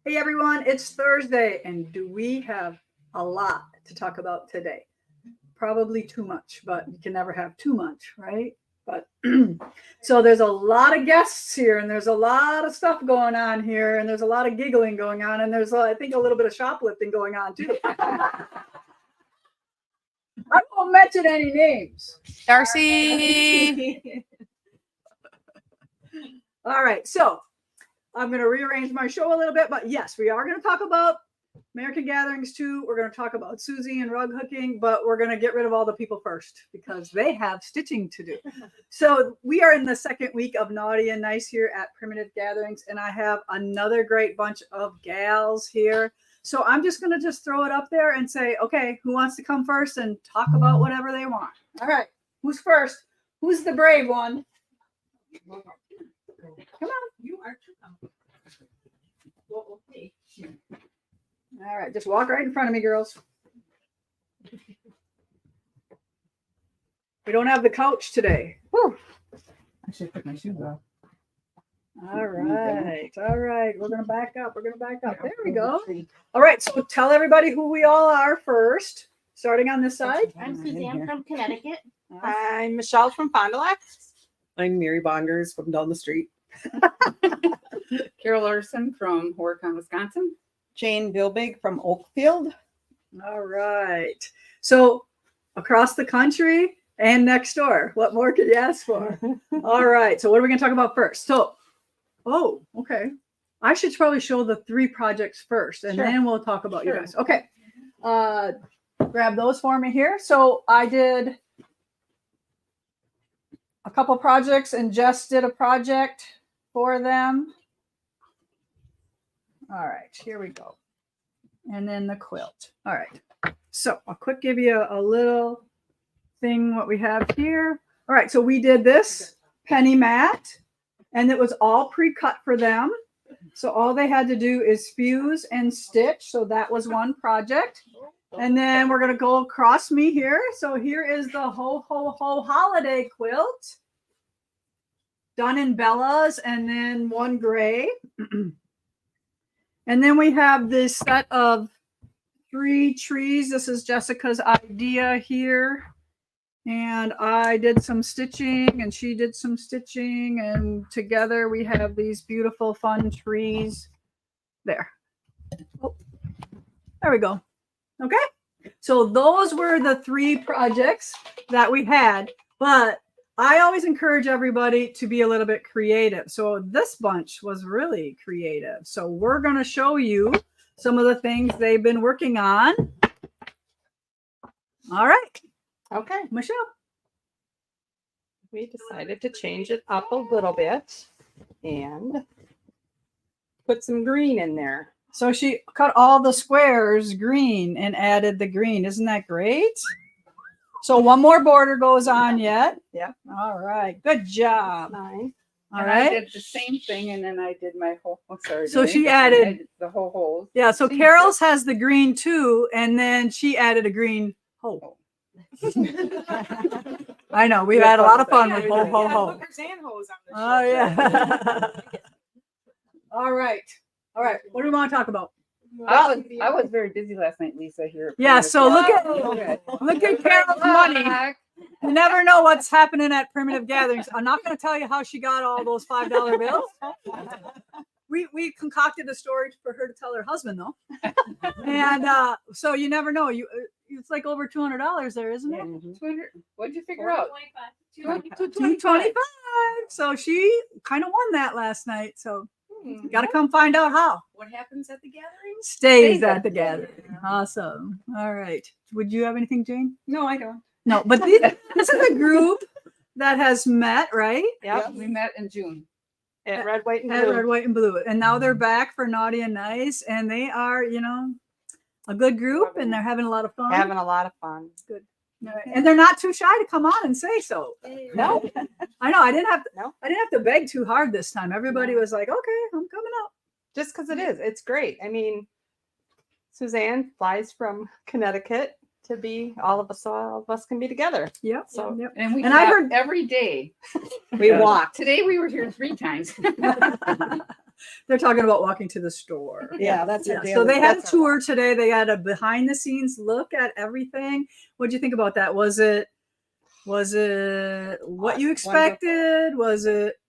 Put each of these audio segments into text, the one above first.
Hey everyone, it's Thursday, and do we have a lot to talk about today? Probably too much, but you can never have too much, right? But so there's a lot of guests here, and there's a lot of stuff going on here, and there's a lot of giggling going on, and there's I think a little bit of shoplifting going on too. I won't mention any names. Darcy. All right, so I'm going to rearrange my show a little bit, but yes, we are going to talk about American gatherings too. We're going to talk about Suzie and rug hooking, but we're going to get rid of all the people first because they have stitching to do. So we are in the second week of Naughty and Nice here at Primitive Gatherings, and I have another great bunch of gals here. So I'm just going to throw it up there and say, okay, who wants to come first and talk about whatever they want? All right, who's first? Who's the brave one? Come on. You are too. Well, okay. All right, just walk right in front of me, girls. We don't have the couch today. Whew. I should put my shoes off. All right. We're going to back up. There we go. All right, so tell everybody who we all are first, starting on this side. I'm Suzie. I'm from Connecticut. I'm Michelle from Fond du Lac. I'm Mary Bongers from down the street. Carol Larson from Horicon, Wisconsin. Jane Bilbig from Oakfield. All right. So across the country and next door, what more could you ask for? All right. So what are we going to talk about first? So, okay. I should probably show the 3 projects first, and then we'll talk about you guys. Okay. Grab those for me here. So I did a couple projects, and Jess did a project for them. All right, here we go. And then the quilt. All right. So I'll quick give you a little thing what we have here. All right, so we did this penny mat, and it was all pre-cut for them. So all they had to do is fuse and stitch. So that was one project. And then we're going to go across me here. So here is the Ho Ho Ho holiday quilt. Done in Bella's, and then one gray. And then we have this set of 3 trees. This is Jessica's idea here. And I did some stitching, and she did some stitching, and together we have these beautiful, fun trees. There. Oh, there we go. Okay. So those were the 3 projects that we had, but I always encourage everybody to be a little bit creative. So this bunch was really creative. So we're going to show you some of the things they've been working on. All right. Okay. Michelle. We decided to change it up a little bit and put some green in there. So she cut all the squares green and added the green. Isn't that great? So one more border goes on yet. Yeah. All right. Good job. Nine. All And right. I did the same thing, and then I did my whole. Oh, sorry. So did I she get added- I did the whole holes. Yeah. So Carol's has the green too, and then she added a green hole. I know. We've had a lot of fun with ho ho ho. Oh yeah. All right. What do we want to talk about? I was very busy last night, Lisa. Here. Yeah. So look at Carol's money. You never know what's happening at Primitive Gatherings. I'm not going to tell you how she got all those $5 bills. We concocted a story for her to tell her husband though, and so you never know. It's like over $200 there, isn't it? 200. What'd you figure out? 225. So she kind of won that last night. So got to come find out how. What happens at the gathering? Stays at the gathering. Awesome. All right. Would you have anything, Jane? No, I don't. No, but this is a group that has met, right? Yep. We met in June. At red, white, and At blue. Red, White, and Blue. And now they're back for Naughty and Nice. And they are, a good group, and they're having a lot of fun. Having a lot of fun. Good. All right. And they're not too shy to come on and say so. No. I know. I didn't have to No. beg too hard this time. Everybody was like, okay, I'm coming up. Just because it is. It's great. I mean, Suzanne flies from Connecticut to be all of us can be together. Yep. So- yep. And we And I walk heard- every day. We walk. Today we were here 3 times. They're talking about walking to the store. Yeah, that's Yeah. our So daily- they had a that's our tour today. They had a behind the scenes look at everything. What do you think about that? Was it what you Wonderful. expected? Was it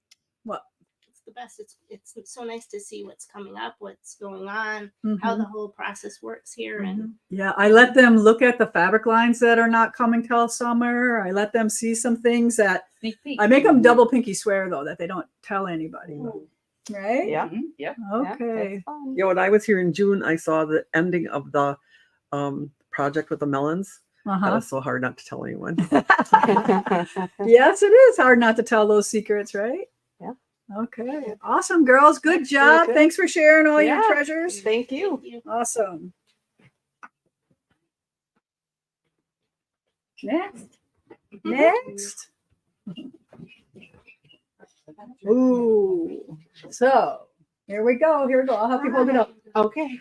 what? It's the best. It's so nice to see what's coming up, what's going on, Mm-hmm. how the whole process works here, and Yeah, I let them look at the fabric lines that are not coming till summer. I let them see some things that Sneak peek. I make them double pinky swear though that they don't tell anybody. Right? Yeah. Mhm, Yep. Okay. That's fun. Yeah, when I was here in June, I saw the ending of the project with the melons. That Uh-huh. was so hard not to tell anyone. Yes, it is hard not to tell those secrets, right? Yeah. Okay. Awesome, girls. Good Really job. good. Thanks for sharing all your Yeah. treasures. Thank you. thank you. Awesome. Next. Next. Ooh. So here we go. Here we go. I'll help you hold it up. Okay.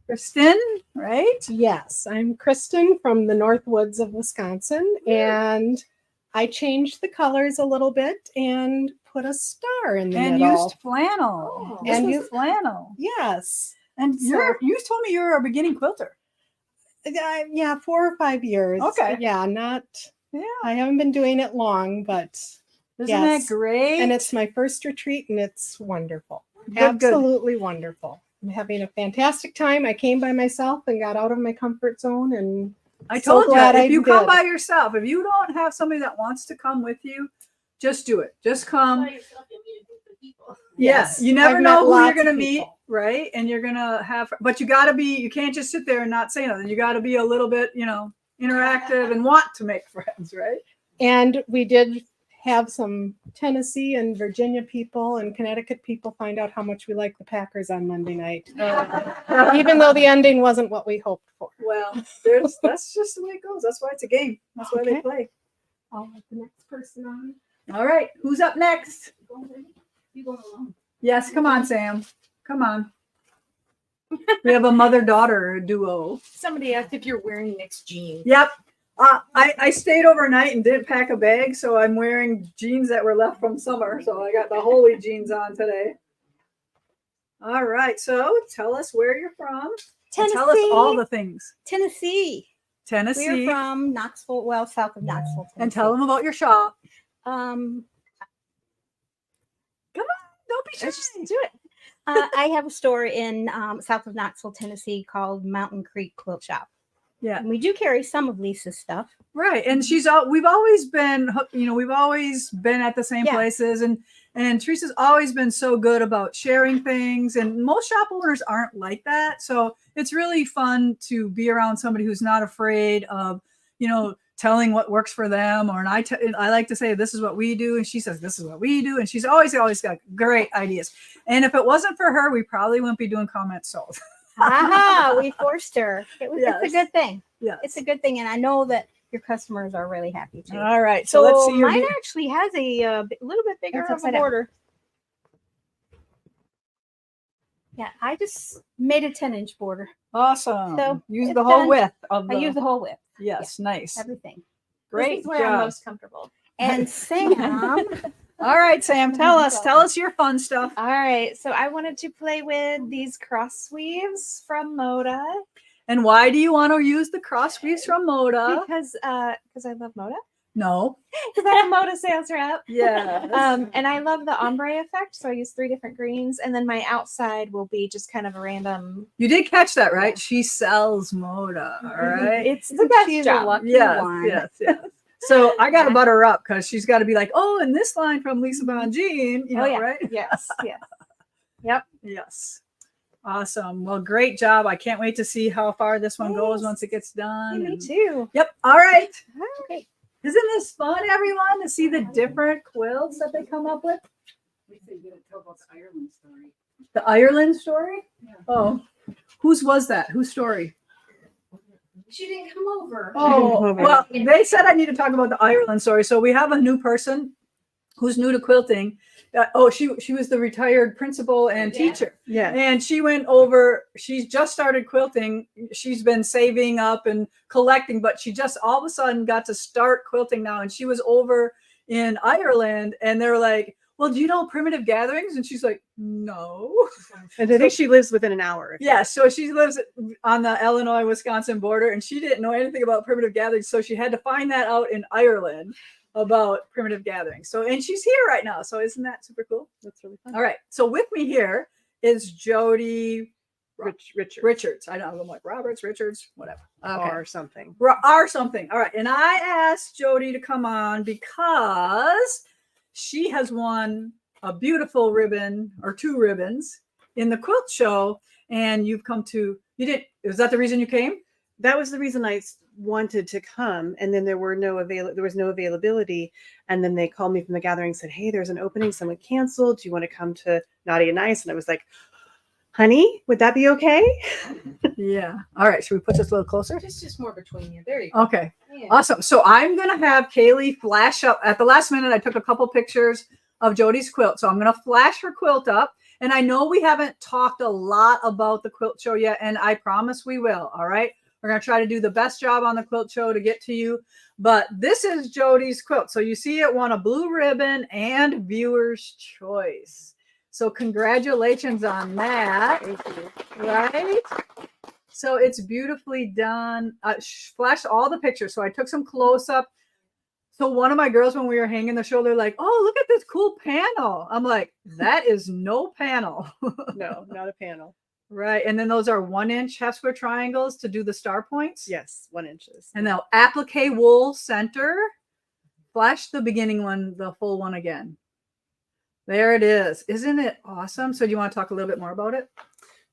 Kristen, right? Yes, I'm Kristen from the North Woods of Wisconsin, and I changed the colors a little bit and put a star in the And middle. used flannel. Oh. This And was you- flannel. Yes. And So- you told me you're a beginning quilter. Yeah, 4 or 5 years. Okay. Yeah, not. Yeah. I haven't been doing it long, but Isn't Yes. that great? and it's my first retreat, and it's wonderful. Good. Absolutely wonderful. I'm having a fantastic time. I came by myself and got out of my comfort zone, and I so told you, glad if I you come did. by yourself, if you don't have somebody that wants to come with you, just do it. Just come. By yourself, you'll meet a group of people. Yes, You never I've know met who you're lots going to of meet, people. right? And you're going to have, but you got to be, you can't just sit there and not say nothing. You got to be a little bit, interactive and want to make friends, right? And we did have some Tennessee and Virginia people and Connecticut people find out how much we like the Packers on Monday night, even though the ending wasn't what we hoped for. Well, that's just the way it goes. That's why it's a game. That's why they Okay. play. I'll let the next person on. All right. Who's up next? You go alone. Yes. Come on, Sam. Come on. We have a mother-daughter duo. Somebody asked if you're wearing mixed jeans. Yep. I stayed overnight and didn't pack a bag, so I'm wearing jeans that were left from summer. So I got the holy jeans on today. All right. So tell us where you're from. And tell us all the things. Tennessee. Tennessee. We're from Knoxville, well, south of Knoxville. And tell them about your shop. Um, Don't be shy. let's just do it. I have a store in south of Knoxville, Tennessee called Mountain Creek Quilt Shop. Yeah. And we do carry some of Lisa's stuff. Right. And we've always been, we've always been at the same Yeah. places. And Teresa's always been so good about sharing things. And most shop owners aren't like that. So it's really fun to be around somebody who's not afraid of, telling what works for them. And I like to say, this is what we do. And she says, this is what we do. And she's always got great ideas. And if it wasn't for her, we probably wouldn't be doing comments sold. Aha, we forced her. It's Yes. a good thing. Yeah. It's a good thing. And I know that your customers are really happy too. All right. So let's see your mine actually has a little bit bigger It's of a upside down. border. Yeah, I just made a 10-inch border. awesome. So, Use it's the whole done. width of I the use the whole width, yes, nice. everything. Great This is where I'm job. most comfortable. And Sam, All right, Sam, tell us your fun stuff. All right, so I wanted to play with these cross weaves from Moda And why do you want to use the cross weaves from Moda? because I love Moda No. because I'm a Moda sales rep. Yeah. And I love the ombre effect, so I use 3 different greens, and then my outside will be just kind of a random. You did catch that, right? She sells Moda. All right. It's the best she's job. a lucky Yes, one. yes. So I got to butter her up because she's got to be like, oh, and this line from Lisa Bongean, yeah. right? Yes, yes. Yes. Awesome. Well, great job. I can't wait to see how far this one goes once it gets done. Me and- too. Yep. All right. Okay. Isn't this fun, everyone, to see the different quilts that they come up with? We say you gotta tell about the Ireland story. The Ireland story? Oh, whose was that? Whose story? She didn't come over. Oh, well, they said I need to talk about the Ireland story. So we have a new person who's new to quilting. She was the retired principal and Yeah. teacher. Yeah. And she went over, she's just started quilting. She's been saving up and collecting, but she just all of a sudden got to start quilting now. And she was over in Ireland and they're like, well, do you know Primitive Gatherings? And she's like, no. And I think she lives within an hour. Yeah, so she lives on the Illinois-Wisconsin border, and she didn't know anything about Primitive Gatherings, so she had to find that out in Ireland about Primitive Gatherings. So, and she's here right now, so isn't that super cool? That's really fun. All right, so with me here is Jody Richards. I know, I'm like Roberts, Richards, whatever. Okay. Or something. Or something. All right, and I asked Jody to come on because she has won a beautiful ribbon or 2 ribbons in the quilt show, and you've come to, is that the reason you came? That was the reason I wanted to come, and then there was no availability, and then they called me from the gathering and said, hey, there's an opening, someone canceled, do you want to come to Naughty and Nice? And I was like, honey, would that be okay? Yeah. All right, should we put this a little closer? It's just more between you. There you go. Okay. Yeah. Awesome. So I'm going to have Kaylee flash up at the last minute. I took a couple pictures of Jody's quilt. So I'm going to flash her quilt up. And I know we haven't talked a lot about the quilt show yet, and I promise we will. All right. We're going to try to do the best job on the quilt show to get to you. But this is Jody's quilt. So you see it won a blue ribbon and viewer's choice. So congratulations on that. Thank you. Right? So it's beautifully done. Flashed all the pictures. So I took some close up. So one of my girls, when we were hanging the show, they're like, oh, look at this cool panel. I'm like, that is no panel. No, not a panel. Right. And then those are 1-inch half square triangles to do the star points. Yes, 1 inches. And they'll applique wool center. Flash the beginning one, the full one again. There it is. Isn't it awesome? So do you want to talk a little bit more about it?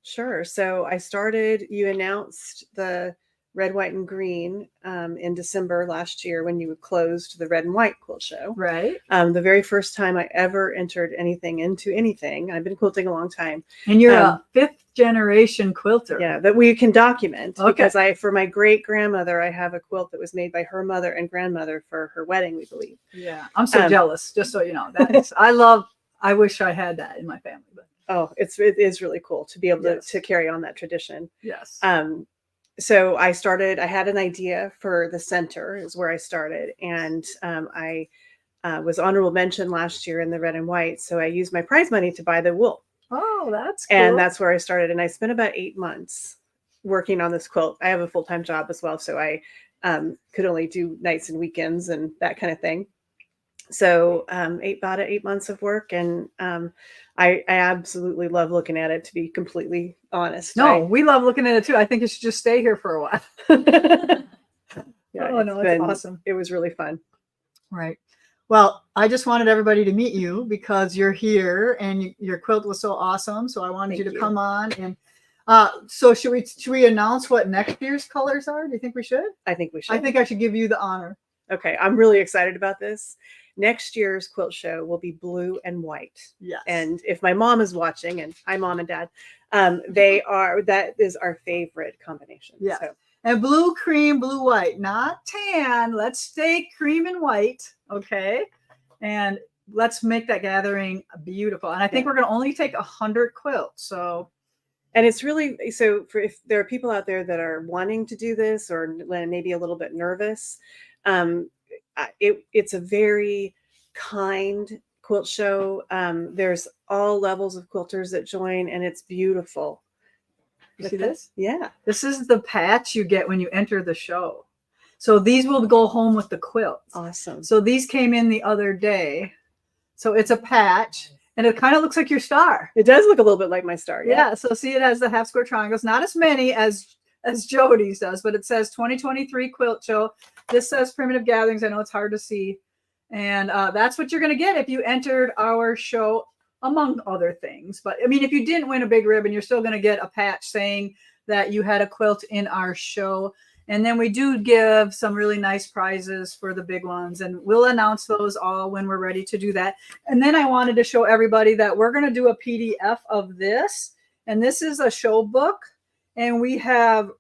Sure. So you announced the red, white, and green in December last year when you closed the red and white quilt show. Right. The very first time I ever entered anything into anything. I've been quilting a long time. And you're a 5th generation quilter. Yeah, that we can document Okay. because for my great grandmother, I have a quilt that was made by her mother and grandmother for her wedding, we believe. Yeah. I'm so jealous, just so you know. I wish I had that in my family. But Oh, it is really cool to be able to carry on that tradition. yes. So I had an idea for the center is where I started. And I was honorable mention last year in the red and white. So I used my prize money to buy the wool. Oh, that's cool. And that's where I started. And I spent about 8 months working on this quilt. I have a full-time job as well. So I could only do nights and weekends and that kind of thing. So about 8 months of work. And I absolutely love looking at it, to be completely honest. No, we love looking at it too. I think it should just stay here for a while. Yeah, Oh, no, it's awesome. It was really fun. Right. Well, I just wanted everybody to meet you because you're here and your quilt was so awesome. So I wanted you to come on. And so should we announce what next year's colors are? Do you think we should? I think we should. I think I should give you the honor. Okay, I'm really excited about this. Next year's quilt show will be blue and white. Yes. And if my mom is watching, and hi mom and dad, that is our favorite combination. Yeah. So, and blue, cream, blue, white, not tan. Let's stay cream and white. Okay. And let's make that gathering beautiful. And I think we're going to only take 100 quilts. So, and it's really, if there are people out there that are wanting to do this or maybe a little bit nervous, it's a very kind quilt show. There's all levels of quilters that join, and it's beautiful. you see this? Yeah. This is the patch you get when you enter the show. So these will go home with the quilts. Awesome. So these came in the other day. So it's a patch and it kind of looks like your star. It does look a little bit like my star. Yeah. So see, it has the half square triangles, not as many as Jody's does, but it says 2023 quilt show. This says Primitive Gatherings. I know it's hard to see. And that's what you're going to get if you entered our show, among other things. But I mean, if you didn't win a big ribbon, you're still going to get a patch saying that you had a quilt in our show. And then we do give some really nice prizes for the big ones. And we'll announce those all when we're ready to do that. And then I wanted to show everybody that we're going to do a PDF of this. And this is a show book. And we have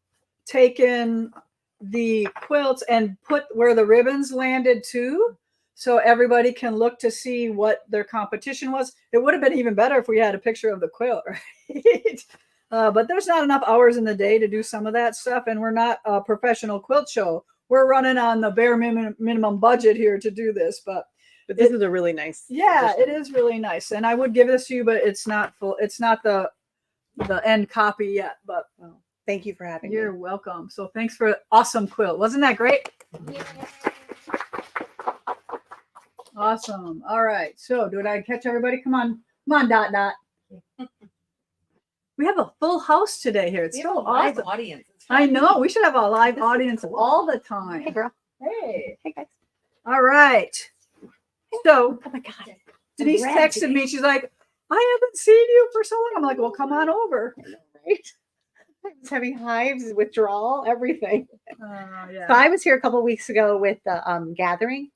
taken the quilts and put where the ribbons landed too. So everybody can look to see what their competition was. It would have been even better if we had a picture of the quilt, right? But there's not enough hours in the day to do some of that stuff. And we're not a professional quilt show. We're running on the bare minimum budget here to do this. But But this is a really nice. Yeah, addition. it is really nice. And I would give this to you, but it's not full. It's not the end copy yet, but Well, thank you for having you're me. welcome. So thanks for awesome quilt. Wasn't that great? Awesome. All right. So did I catch everybody? Come on. Come on, Dot Dot. We have a full house today here. It's We have so a live awesome. audience. It's I fun. know. We should have a live This is audience cool. all the Hey, time. girl. Hey. Hey, guys. All right. So Oh my God. Denise red, texted me. She's like, I haven't seen you for so long. I'm like, well, come on over. Right? I was having hives, withdrawal, everything. Yeah. So I was here a couple of weeks ago with the gathering,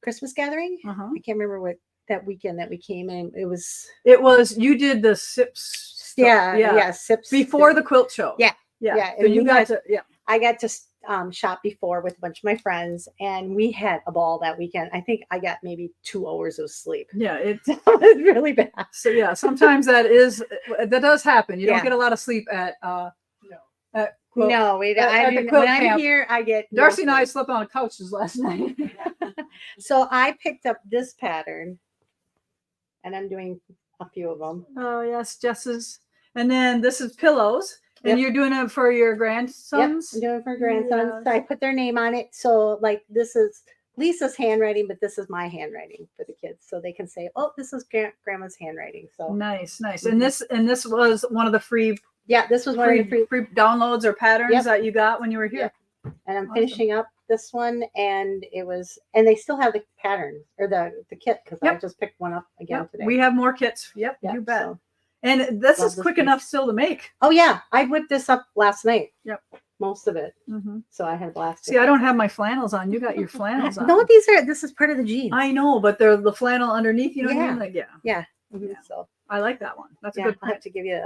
Christmas gathering. Uh-huh. I can't remember what that weekend that we came in. It was You did the sips. stuff. yeah, sips Before the quilt show. Yeah. Yeah. Yeah, So and you we got had- to, yeah. I got to shop before with a bunch of my friends, and we had a ball that weekend. I think I got maybe 2 hours of sleep. Yeah. It's It was really bad. so yeah, sometimes that does happen. You don't Yeah. get a lot of sleep at quilt. No, at the quilt when I'm camp. here, I get no Darcy and I sleep. slept on couches last night. So I picked up this pattern, and I'm doing a few of them. Oh yes, Jess's. And then this is pillows. And Yep. you're doing it for your Yep, grandsons? I'm doing it for grandsons. Yes. So I put their name on it. So like this is Lisa's handwriting, but this is my handwriting for the kids, so they can say, "Oh, this is grandma's handwriting." So Nice, nice. And this was one of the free yeah, this was one of the free. downloads or patterns Yep. that you got when you were here. And I'm Awesome. finishing up this one, and they still have the pattern or the kit because I Yep. just picked one up again Yep. today. We have more kits. Yep, Yep, you bet. so- And this Love is this quick piece. enough still to make. Oh yeah, I whipped this up last night. Yep. Most of it. Mm-hmm. So I had a blast. See, I don't have my flannels on. You got your flannels on. No, this is part of the jeans. I know, but they're the flannel underneath. You know what I Yeah. mean? Like, yeah, Mhm, yeah. So I like that one. That's yeah, a good I'll have print. to give you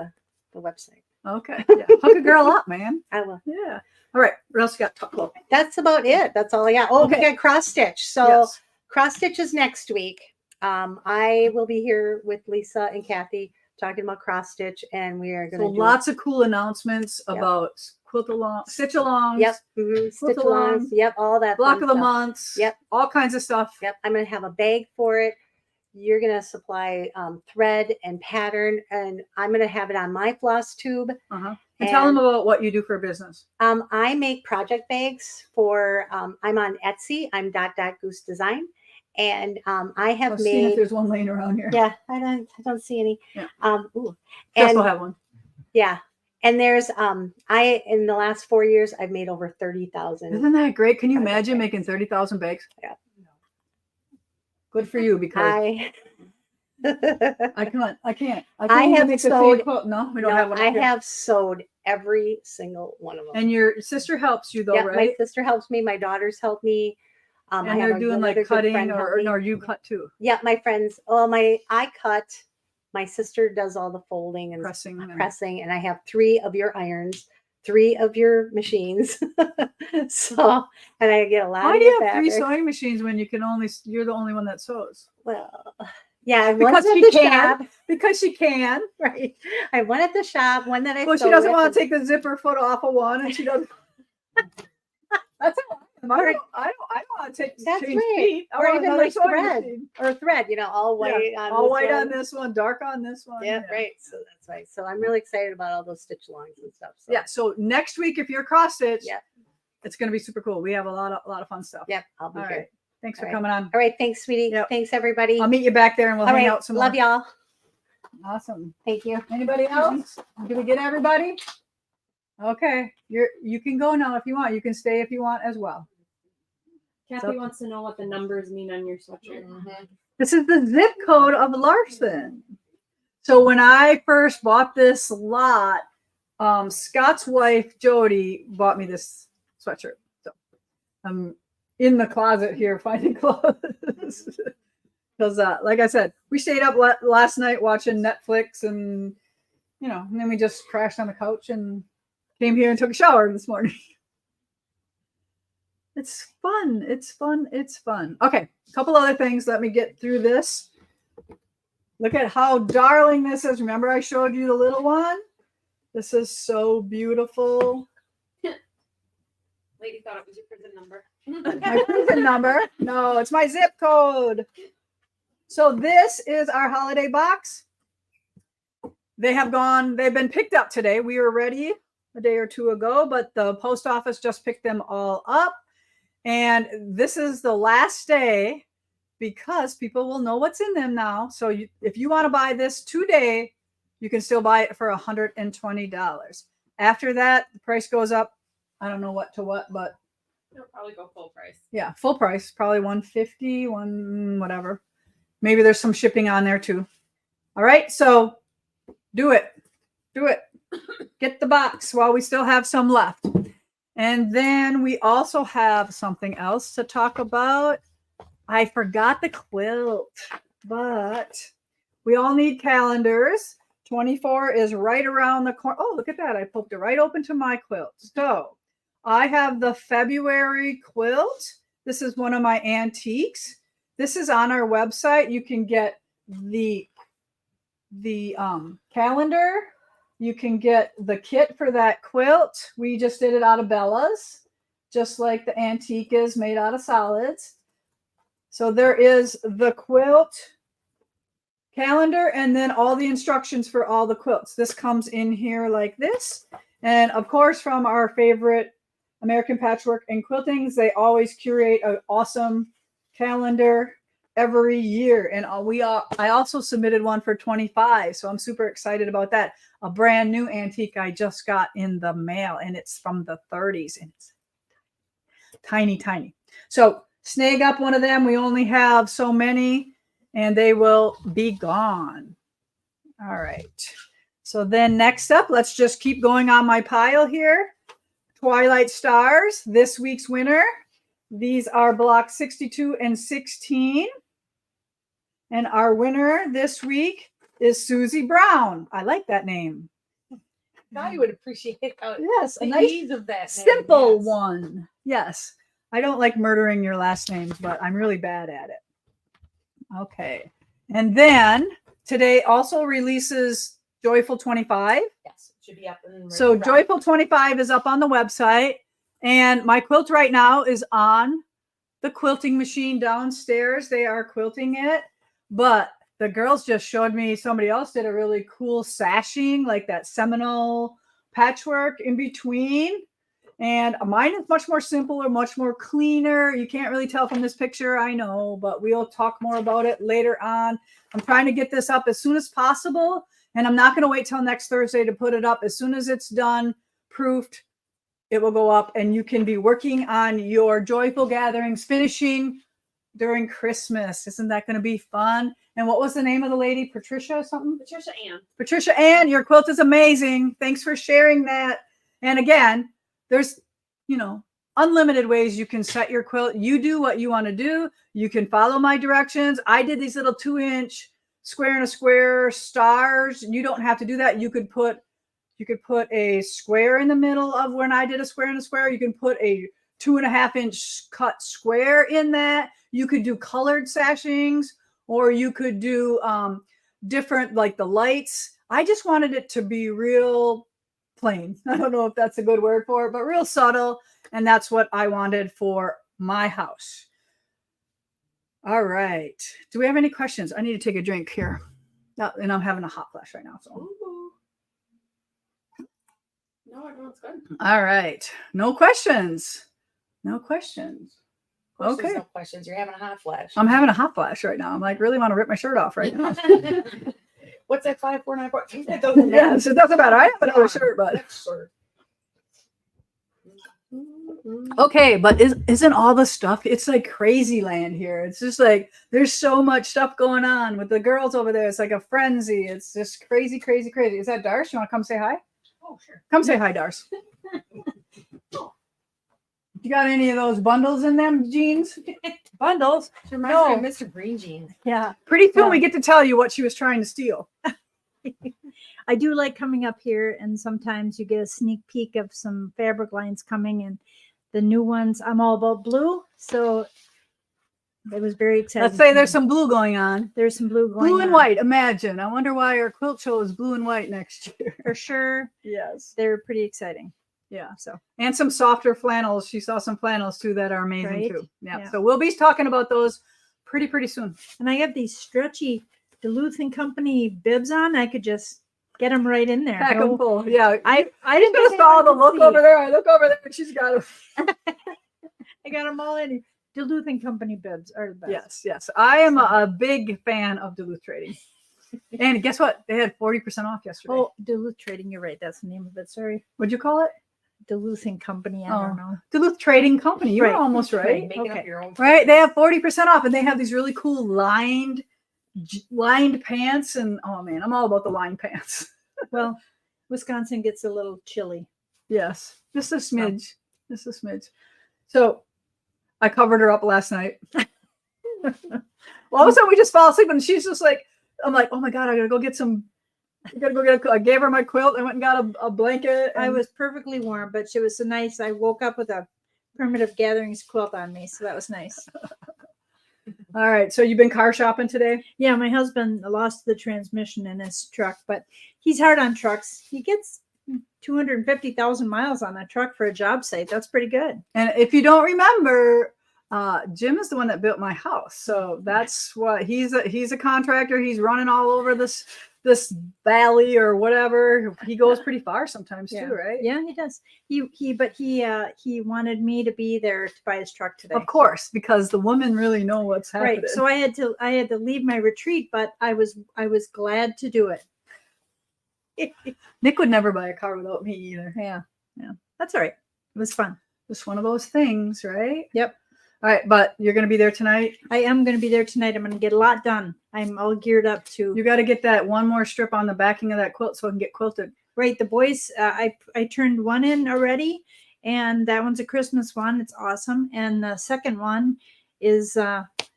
the website. Okay, yeah. Hook a girl up, man. I will. Yeah. All right. What else you got? Talk about. That's about it. That's all I got. Oh, Okay. we got cross stitch. So Yes. cross stitch is next week. I will be here with Lisa and Kathy talking about cross stitch, and we are going So to do lots of cool announcements Yep. about quilt along, stitch alongs. Yep. Stitch Quilt along, alongs. Yep. All that. Block fun of the stuff. months. Yep. All kinds of stuff. Yep. I'm going to have a bag for it. You're going to supply thread and pattern, and I'm going to have it on my floss tube. Uh-huh. And tell them about what you do for a business. I make project bags for, I'm on Etsy. I'm Goose Design. And I have I've seen if made, there's one laying around here. yeah, I don't see any. Yeah. Ooh. Jess And will have one. yeah. And there's, in the last 4 years, I've made over 30,000. Isn't that great? Can you Project imagine bags. making 30,000 bags? Yeah. Good for you because I I can't. I even have make the sewed- free quilt. No, we don't no, have one. I up here. have sewed every single one of them. And your sister helps you though, yeah, right? my sister helps me. My daughters help me. I And have they're doing another like good cutting friend help me. or you cut too, Yeah, my friends. I cut. My sister does all the folding and pressing. And, pressing, and I have 3 of your irons, 3 of your machines. So, and I get a lot why of do your you have 3 fabric. sewing machines when you're the only one that sews? Well, yeah, Because one's at she the can. shop, Because she can. right? I have one at the shop, one that I. Well, she sew doesn't with, want and- to take the zipper foot off of one, and she doesn't. That's how I am. I don't want to take That's change right. feet. I Or want even another like sewing thread. machine. or thread, all white Yeah, on all this white one. on this one, dark on this one. Yeah, right. So that's right. So I'm really excited about all those stitch alongs and stuff. So Yeah. So next week, if you're cross stitch, Yep. it's going to be super cool. We have a lot of fun stuff. yep, I'll be All here. right. Thanks for All right. coming on. All right, thanks, sweetie. Yep. Thanks, everybody. I'll meet you back there and we'll all hang right, out some love more. y'all. Awesome. Thank you. Anybody else? Did we get everybody? Okay. You can go now if you want. You can stay if you want as well. Kathy So- wants to know what the numbers mean on your sweatshirt. This is the zip code of Larson. So when I first bought this lot, Scott's wife Jody bought me this sweatshirt. So I'm in the closet here finding clothes. Because like I said, we stayed up last night watching Netflix and and then we just crashed on the couch and came here and took a shower this morning. It's fun. It's fun. It's fun. Okay, a couple other things. Let me get through this. Look at how darling this is. Remember I showed you the little one? This is so beautiful. Lady thought it was your prison number. My prison number. No, it's my zip code. So this is our holiday box. They've been picked up today. We were ready a day or two ago, but the post office just picked them all up. And this is the last day because people will know what's in them now. So if you want to buy this today, you can still buy it for $120. After that, the price goes up. I don't know what to what, but It'll probably go full price. yeah, full price, probably $150, whatever. Maybe there's some shipping on there too. All right, so do it. Get the box while we still have some left. And then we also have something else to talk about. I forgot the quilt, but we all need calendars. 24 is right around the corner. Oh, look at that. I poked it right open to my quilt. So I have the February quilt. This is one of my antiques. This is on our website. You can get the calendar. You can get the kit for that quilt. We just did it out of Bella's, just like the antique is made out of solids. So there is the quilt calendar and then all the instructions for all the quilts. This comes in here like this. And of course, from our favorite American Patchwork and Quiltings, they always curate an awesome calendar every year. And I also submitted one for 25. So I'm super excited about that. A brand new antique I just got in the mail, and it's from the 30s, and it's tiny, tiny. So snag up one of them. We only have so many, and they will be gone. All right. So then next up, let's just keep going on my pile here. Twilight Stars, this week's winner. These are block 62 and 16. And our winner this week is Suzie Brown. I like that name. Thought you would appreciate how Yes, a the nice, ease of that name, simple yes. one. Yes. I don't like murdering your last names, but I'm really bad at it. Okay. And then today also releases Joyful 25. Yes, it should be up and So ready to rock. Joyful 25 is up on the website. And my quilt right now is on the quilting machine downstairs. They are quilting it. But the girls just showed me somebody else did a really cool sashing, like that Seminole patchwork in between. And mine is much more simple or much more cleaner. You can't really tell from this picture, I know, but we'll talk more about it later on. I'm trying to get this up as soon as possible. And I'm not going to wait till next Thursday to put it up. As soon as it's done, proofed, it will go up. And you can be working on your joyful gatherings, finishing during Christmas. Isn't that going to be fun? And what was the name of the lady? Patricia something? Patricia Ann. Patricia Ann, your quilt is amazing. Thanks for sharing that. And again, there's, unlimited ways you can set your quilt. You do what you want to do. You can follow my directions. I did these little 2-inch square and a square stars. You don't have to do that. You could put a square in the middle of when I did a square and a square. You can put a 2.5-inch cut square in that. You could do colored sashings, or you could do different, like the lights. I just wanted it to be real plain. I don't know if that's a good word for it, but real subtle. And that's what I wanted for my house. All right. Do we have any questions? I need to take a drink here. And I'm having a hot flash right now. So. Ooh. No, everyone's good. All right. No questions. No questions. Of course Okay. there's no questions. You're having a hot flash. I'm having a hot flash right now. I'm like, really want to rip my shirt off right now. What's that 5494? It doesn't matter. Yes, it doesn't matter. I have another shirt, but Next shirt. okay. But isn't all the stuff? It's like crazy land here. It's just like there's so much stuff going on with the girls over there. It's like a frenzy. It's just crazy, crazy, crazy. Is that Darce? You want to come say hi? Oh, sure. Come say hi, Darce. You got any of those bundles in them jeans? Bundles? She reminds me No. of Mr. Green Jeans. Yeah. Pretty soon Yeah. we get to tell you what she was trying to steal. I do like coming up here, and sometimes you get a sneak peek of some fabric lines coming, and the new ones. I'm all about blue, so it was very exciting. Let's say for there's me. some blue going on. There's some blue going Blue and on. white. Imagine. I wonder why our quilt show is blue and white next year. For sure. Yes. They're pretty exciting. Yeah. So And some softer flannels. She saw some flannels too that are amazing Right? too. Yeah. Yeah. So we'll be talking about those pretty soon. and I have these stretchy Duluth and Company bibs on. I could just get them right in there. Pack 'em No- full. Yeah. I She's didn't gonna think saw the anyone look could over see. there. I look over there and she's got them. I got them all in. Duluth and Company bibs are the best. Yes. I am a big fan of Duluth Trading. And guess what? They had 40% off yesterday. Oh, Duluth Trading. You're right. That's the name of it. Sorry. What'd you call it? Duluth and Company. I Oh. don't know. Duluth Trading Company. You were Right. almost right. Making Okay. up your own. Right. They have 40% off and they have these really cool lined pants. And oh man, I'm all about the lined pants. Well, Wisconsin gets a little chilly. Yes. Just a smidge. Just a smidge. So I covered her up last night. Well, all of a sudden we just fall asleep and she's just like, I'm like, oh my God, I gotta go get some. I gotta go get I gave her my quilt. I went and got a blanket. I and- was perfectly warm, but she was so nice. I woke up with a Primitive Gatherings quilt on me, so that was nice. All right. So you've been car shopping today? Yeah, my husband lost the transmission in his truck, but he's hard on trucks. He gets 250,000 miles on a truck for a job site. That's pretty good. And if you don't remember, Jim is the one that built my house. So that's what he's a contractor. He's running all over this valley or whatever. He goes pretty far sometimes Yeah. too, right? Yeah, he does. He wanted me to be there to buy his truck today. Of course, because the women really know what's happening. Right. So I had to leave my retreat, but I was glad to do it. Nick would never buy a car without me either. Yeah. That's all right. It was fun. Just one of those things, right? Yep. All right, but you're gonna be there tonight. I am going to be there tonight. I'm going to get a lot done. I'm all geared up to. You got to get that one more strip on the backing of that quilt so it can get quilted. Right. The boys, I turned one in already, and that one's a Christmas one. It's awesome. And the second one is,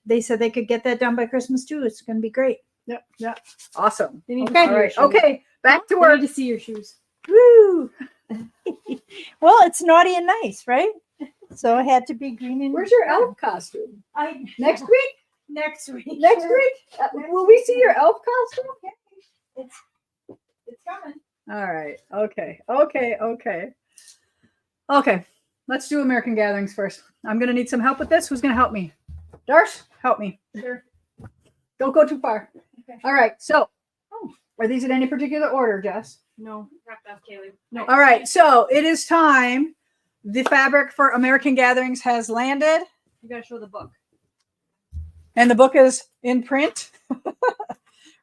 they said they could get that done by Christmas too. It's going to be great. Yeah. Awesome. You need to Okay. see All your right. shoes. Okay. Back to You work. need to see your shoes. Woo! Well, it's naughty and nice, right? So I had to be green and. Where's your elf costume? Next week? Next week. Next week? Will we see your elf costume? It's coming. All right. Okay. Let's do American Gatherings first. I'm going to need some help with this. Who's going to help me? Darsh, help me. Sure. Don't go too far. Okay. All right. So, are these in any particular order, Jess? No. Wrapped up, Kaylee. No. All right. So, it is time. The fabric for American Gatherings has landed. You gotta show the book. And the book is in print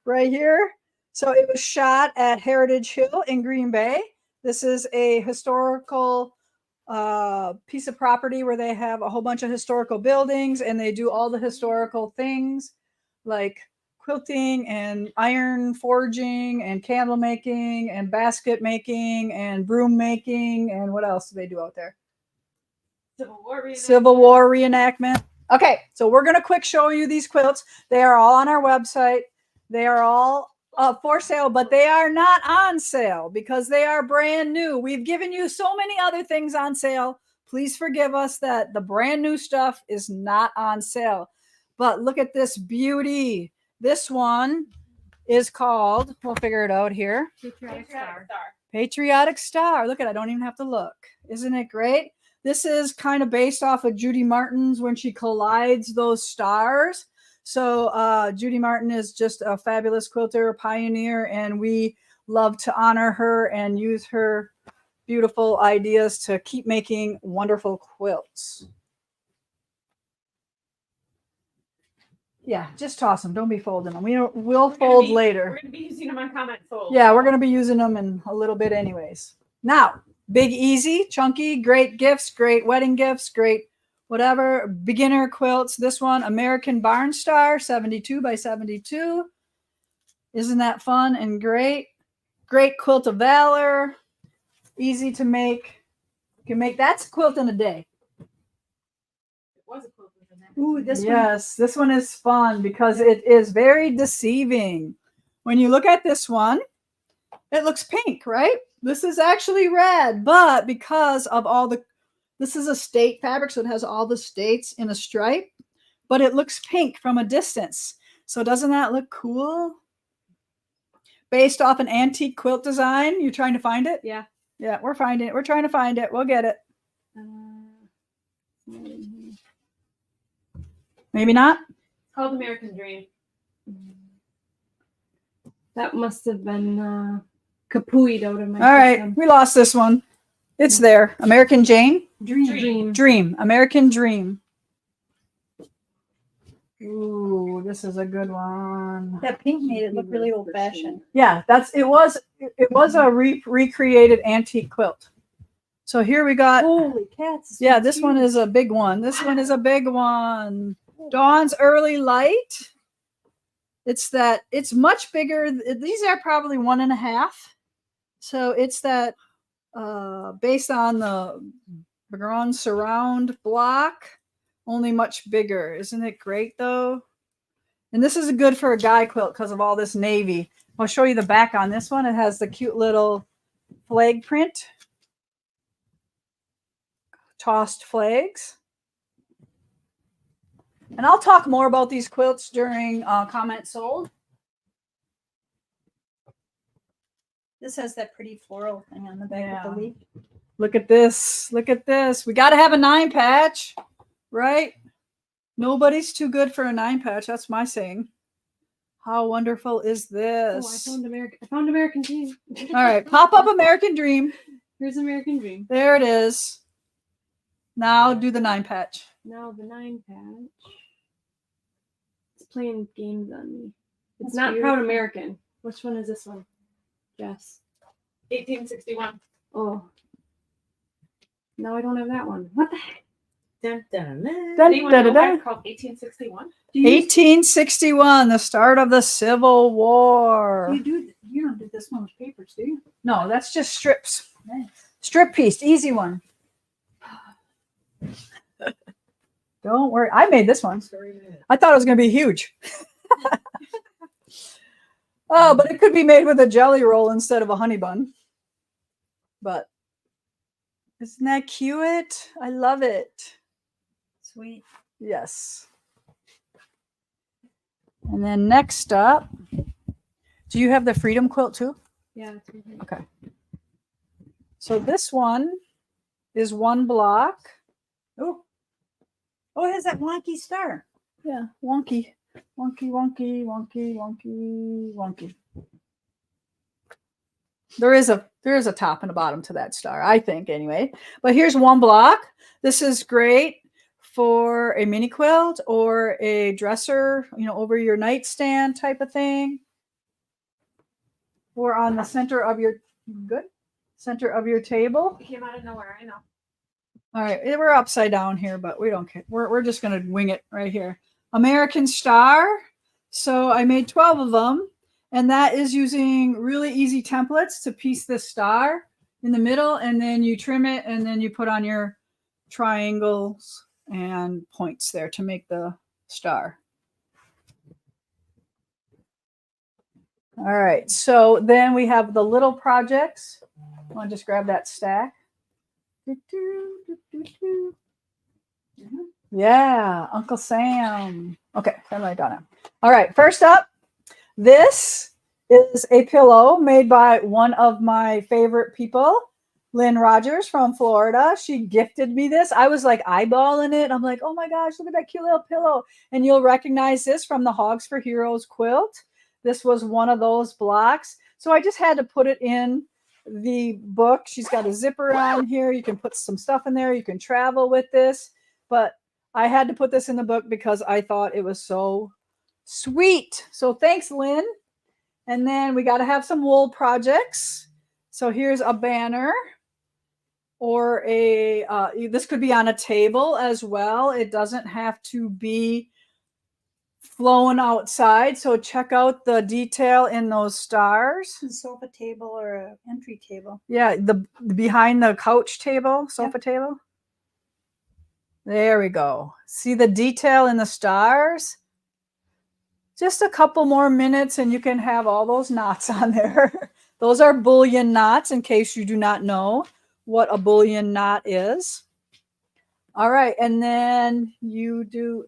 right here. So it was shot at Heritage Hill in Green Bay. This is a historical piece of property where they have a whole bunch of historical buildings and they do all the historical things like quilting and iron forging and candle making and basket making and broom making. And what else do they do out there? Civil War reenactment. Okay, so we're going to quick show you these quilts. They are all on our website. They are all for sale, but they are not on sale because they are brand new. We've given you so many other things on sale. Please forgive us that the brand new stuff is not on sale. But look at this beauty. This one is called, we'll figure it out here, Patriotic Star. Look at it, I don't even have to look. Isn't it great? This is kind of based off of Judy Martin's when she collides those stars. So Judy Martin is just a fabulous quilter, a pioneer, and we love to honor her and use her beautiful ideas to keep making wonderful quilts. Yeah, just toss them. Don't be folding them. We'll fold later. We're going to be using them on comment fold. Yeah, we're going to be using them in a little bit anyways. Now, big, easy, chunky, great gifts, great wedding gifts, great whatever. Beginner quilts. This one, American Barn Star, 72 by 72. Isn't that fun and great? Great quilt of valor. Easy to make. You can make, that's a quilt in a day. It was a quilt in there. Ooh, this one. Yes, this one is fun because it is very deceiving. When you look at this one, it looks pink, right? This is actually red, but because of all the, this is a state fabric, so it has all the states in a stripe, but it looks pink from a distance. So doesn't that look cool? Based off an antique quilt design. You're trying to find it? Yeah. Yeah, we're finding it. We're trying to find it. We'll get it. Maybe not. Called American Dream. That must have been kapooed out of my All right, system. we lost this one. It's there. American Jane? Dream. Dream. American Dream. Ooh, this is a good one. That pink made it look really old fashioned. Yeah, it was a recreated antique quilt. So here we got, Holy cats. yeah, this one is a big one. This one is a big one. Dawn's Early Light. It's much bigger. These are probably 1.5. So it's that based on the Bongean surround block, only much bigger. Isn't it great though? And this is good for a guy quilt because of all this navy. I'll show you the back on this one. It has the cute little flag print. Tossed flags. And I'll talk more about these quilts during comment sold. This has that pretty floral thing on the back of the leaf. Look at this. Look at this. We got to have a 9 patch, right? Nobody's too good for a 9 patch. That's my saying. How wonderful is this? Oh, I found American Dream. All right, pop up American Dream. Here's American Dream. There it is. Now do the 9 patch. Now the 9 patch. It's playing games on me. It's That's not beautiful. Proud American. Which one is this one? Jess. 1861. Oh. No, I don't have that one. What the heck? Dun, dun, dun. Dun, Anyone dun, know dun, why dun. it's called 1861? 1861, the start of the Civil War. You don't do this one with papers, do you? No, that's just strips. Nice. Strip piece, easy one. Don't worry. I made this one. I thought it was going to be huge. Oh, but it could be made with a jelly roll instead of a honey bun. But isn't that cute? I love it. Sweet. Yes. And then next up, do you have the Freedom quilt too? Yeah, it's right here. Okay. So this one is 1 block. Oh, it has that wonky star. Yeah, wonky. Wonky, wonky, wonky, wonky, wonky. There is a top and a bottom to that star, I think, anyway. But here's 1 block. This is great for a mini quilt or a dresser, over your nightstand type of thing. Or on the center of your center of your table. It came out of nowhere, I know. All right, we're upside down here, but we don't care. We're just gonna wing it right here. American Star. So I made 12 of them, and that is using really easy templates to piece this star in the middle, and then you trim it, and then you put on your triangles and points there to make the star. All right, so then we have the little projects. I want to just grab that stack. Yeah, Uncle Sam. Okay, I'm right on it. All right, first up, this is a pillow made by one of my favorite people, Lynn Rogers from Florida. She gifted me this. I was like eyeballing it. I'm like, oh my gosh, look at that cute little pillow. And you'll recognize this from the Hogs for Heroes quilt. This was one of those blocks. So I just had to put it in the book. She's got a zipper on here. You can put some stuff in there. You can travel with this. But I had to put this in the book because I thought it was so sweet. So thanks, Lynn. And then we got to have some wool projects. So here's a banner or this could be on a table as well. It doesn't have to be flown outside. So check out the detail in those stars. A sofa table or an entry table. Yeah, the behind the couch table, sofa table. There we go. See the detail in the stars? Just a couple more minutes and you can have all those knots on there. Those are bullion knots, in case you do not know what a bullion knot is. All right, and then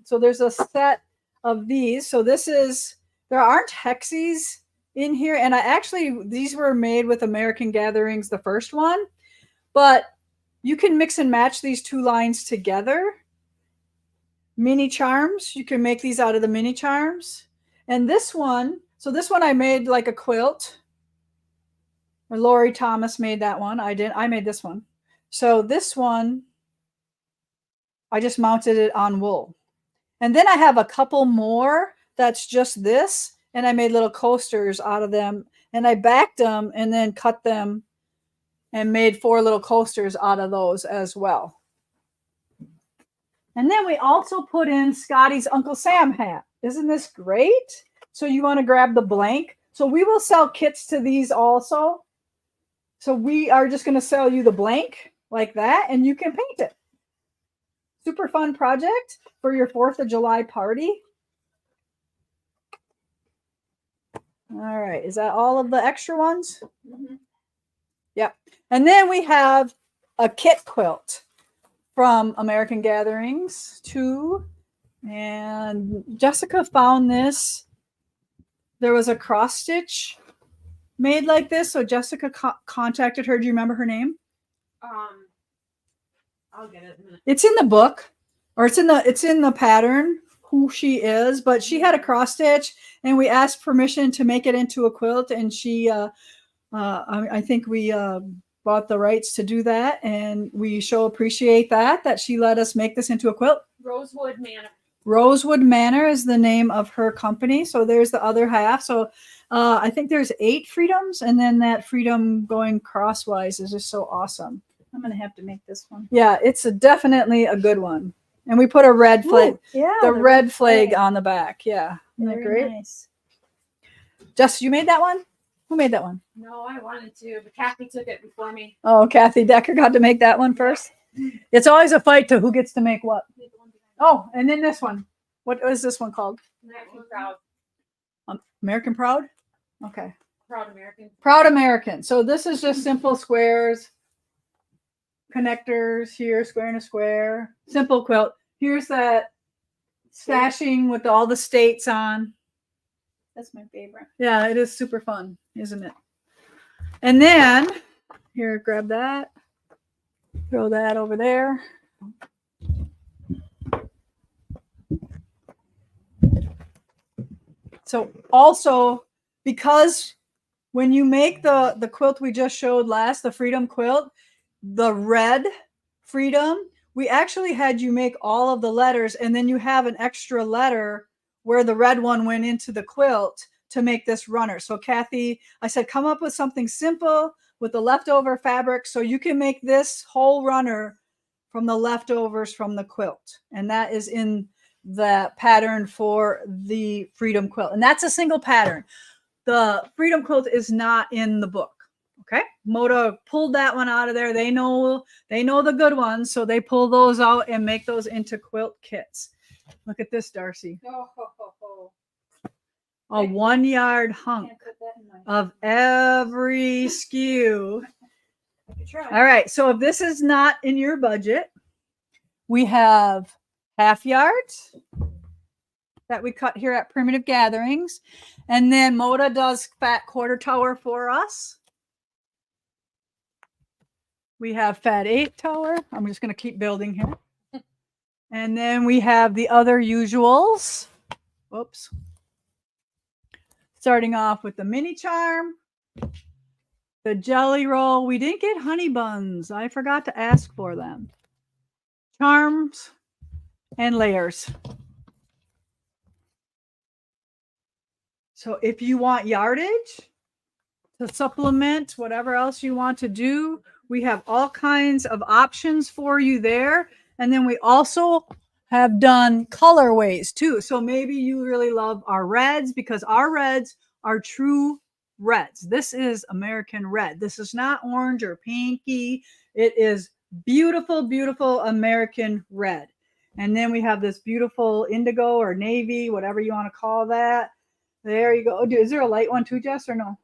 so there's a set of these. So there aren't hexes in here. And these were made with American Gatherings, the first one. but you can mix and match these two lines together. Mini charms, you can make these out of the mini charms. And this one, so this one I made like a quilt. Or Lori Thomas made that one. I made this one. So this one, I just mounted it on wool. And then I have a couple more that's just this. And I made little coasters out of them. And I backed them and then cut them and made 4 little coasters out of those as well. And then we also put in Scotty's Uncle Sam hat. Isn't this great? So you want to grab the blank. So we will sell kits to these also. So we are just going to sell you the blank like that, and you can paint it. Super fun project for your 4th of July party. All right. Is that all of the extra ones? Mm-hmm. Yep. And then we have a kit quilt from American Gatherings too. And Jessica found this. There was a cross stitch made like this. So Jessica contacted her. Do you remember her name? I'll get it in a minute. It's in the book, or it's in the pattern who she is, but she had a cross stitch and we asked permission to make it into a quilt, and she I think we bought the rights to do that, and we appreciate that she let us make this into a quilt. Rosewood Manor. Rosewood Manor is the name of her company. So there's the other half. So I think there's 8 freedoms, and then that freedom going crosswise is just so awesome. I'm going to have to make this one. Yeah, it's definitely a good one. And we put a red flag, Yeah. the red flag on the back. Yeah. Isn't that Very great? nice. Jess, you made that one? Who made that one? No, I wanted to, but Kathy took it before me. Oh, Kathy Decker got to make that one first. It's always a fight to who gets to make what. Oh, and then this one. What is this one called? American Proud. American Proud? Okay. Proud American. Proud American. So this is just simple squares, connectors here, square and a square, simple quilt. Here's that stashing with all the states on. That's my favorite. Yeah, it is super fun, isn't it? And then here, grab that, throw that over there. So also, because when you make the quilt we just showed last, the Freedom quilt, the red Freedom, we actually had you make all of the letters, and then you have an extra letter where the red one went into the quilt to make this runner. So Kathy, I said, come up with something simple with the leftover fabric so you can make this whole runner from the leftovers from the quilt. And that is in the pattern for the Freedom quilt. And that's a single pattern. The Freedom quilt is not in the book. Okay. Moda pulled that one out of there. They know the good ones. So they pull those out and make those into quilt kits. Look at this, Darcy. A 1 yard hunk of every SKU. All right. So if this is not in your budget, we have half yards that we cut here at Primitive Gatherings. And then Moda does fat quarter tower for us. We have fat 8 tower. I'm just going to keep building here. And then we have the other usuals. Whoops. Starting off with the mini charm, the jelly roll. We didn't get honey buns. I forgot to ask for them. Charms and layers. So if you want yardage to supplement whatever else you want to do, we have all kinds of options for you there. And then we also have done colorways too. So maybe you really love our reds, because our reds are true reds. This is American red. This is not orange or pinky. It is beautiful, beautiful American red. And then we have this beautiful indigo or navy, whatever you want to call that. There you go. Is there a light one too, Jess, or no?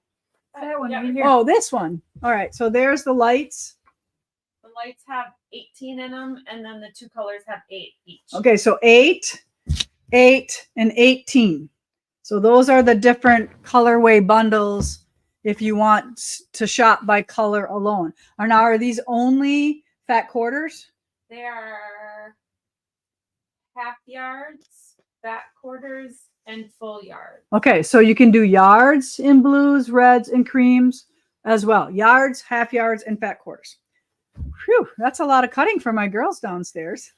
That one Yeah. right here. Oh, this one. All right. So there's the lights. The lights have 18 in them, and then the 2 colors have 8 each. Okay. So 8, 8, and 18. So those are the different colorway bundles if you want to shop by color alone. Now, are these only fat quarters? They are half yards, back quarters, and full yards. Okay, so you can do yards in blues, reds, and creams as well. Yards, half yards, and fat quarters. Whew, that's a lot of cutting for my girls downstairs.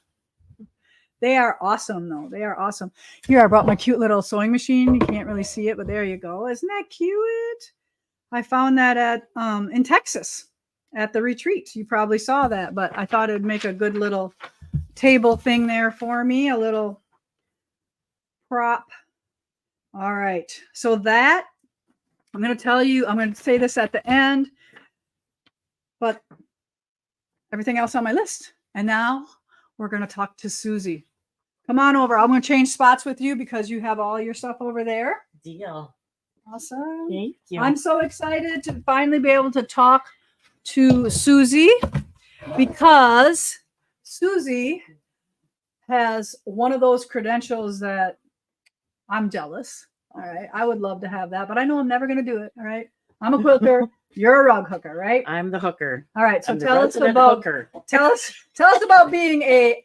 They are awesome, though. They are awesome. Here, I brought my cute little sewing machine. You can't really see it, but there you go. Isn't that cute? I found that at in Texas at the retreat. You probably saw that, but I thought it'd make a good little table thing there for me, a little prop. All right. So that, I'm going to tell you, I'm going to say this at the end, but everything else on my list. And now we're going to talk to Suzie. Come on over. I'm going to change spots with you because you have all your stuff over there. Deal. Awesome. Thank you. I'm so excited to finally be able to talk to Suzie because Suzie has one of those credentials that I'm jealous. All right. I would love to have that, but I know I'm never going to do it. All right. I'm a quilter. You're a rug hooker, right? I'm the hooker. All right. So I'm the tell us resident about hooker. tell us about being a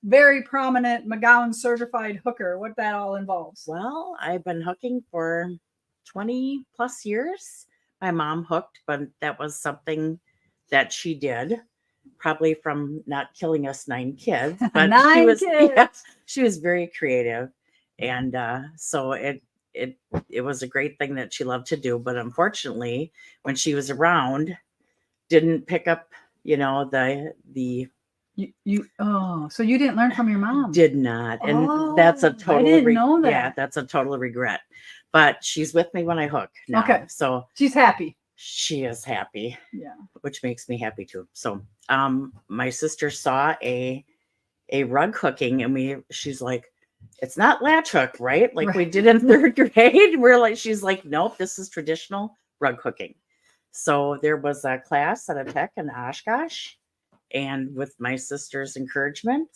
very prominent McGowan certified hooker. What that all involves. Well, I've been hooking for 20 plus years. My mom hooked, but that was something that she did, probably from not killing us 9 kids. But she 9 was, kids. yeah, she was very creative, and so it was a great thing that she loved to do. But unfortunately, when she was around, didn't pick up, the So you didn't learn from your mom. did not, and that's a Oh, I total. didn't know that. Yeah, that's a total regret. But she's with me when I hook now. Okay. So She's happy. she is happy, Yeah. which makes me happy too. So my sister saw a rug hooking, and she's like, it's not latch hook, right? Like we Right. did in 3rd grade. She's like, nope, this is traditional rug hooking. So there was a class at a tech in Oshkosh, and with my sister's encouragement,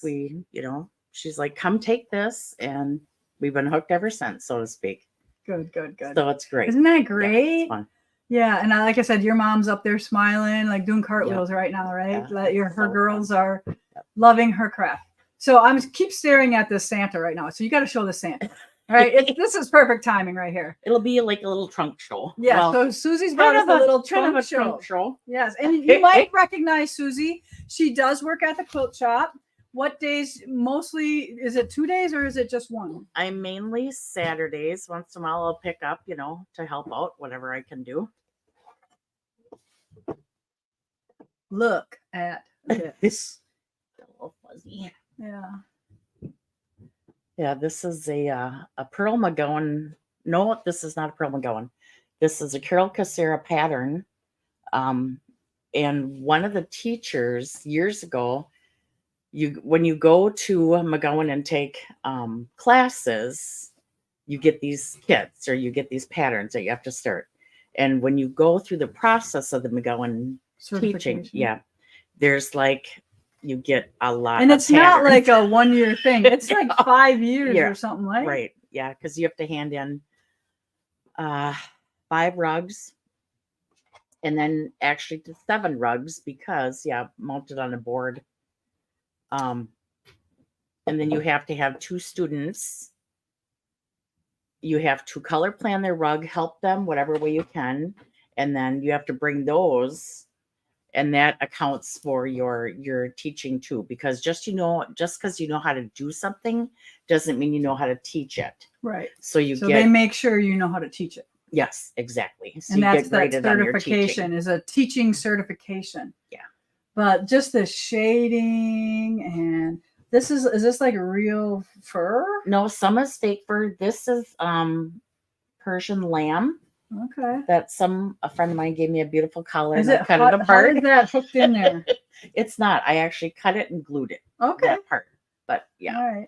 she's like, come take this, and we've been hooked ever since, so to speak. Good. So it's great. Isn't that Yeah, great? it's fun. Yeah, and like I said, your mom's up there smiling, like doing cartwheels right now, right? Yeah, Her so girls fun. are loving her craft. So I'm keep staring at this Santa right now. So you got to show the Santa, all right? This is perfect timing right here. It'll be like a little trunk show. Yeah. Well, So Susie's brought us a little trunk show. trunk show. Yes, and you might recognize Suzie. She does work at the quilt shop. What days mostly? Is it 2 days or is it just one? I'm mainly Saturdays. Once in a while, I'll pick up, to help out whatever I can do. Look at this. A little fuzzy. Yeah. Yeah, this is a Pearl McGowan. No, this is not a Pearl McGowan. This is a Carol Casera pattern. And one of the teachers years ago, when you go to McGowan and take classes, you get these kits or you get these patterns that you have to start. And when you go through the process of the McGowan teaching, there's you get a lot. And of it's not like patterns. a 1 year thing. It's like 5 years Yeah, or something, like. Right. Yeah, because you have to hand in 5 rugs, and then actually to 7 rugs because mounted on a board. And then you have to have 2 students. You have to color plan their rug, help them whatever way you can, and then you have to bring those, and that accounts for your teaching too. Because just because you know how to do something doesn't mean you know how to teach it. Right. So they make sure you know how to teach it. Yes, exactly. So And you that's get that graded on your teaching. certification is a teaching certification. Yeah. But just the shading and is this like real fur? No, some is fake fur. This is Persian lamb. Okay. That a friend of mine gave me a beautiful color. Is and it I cut how it apart. is that hooked in there? It's not. I actually cut it and glued it. Okay. That part. But yeah. All right.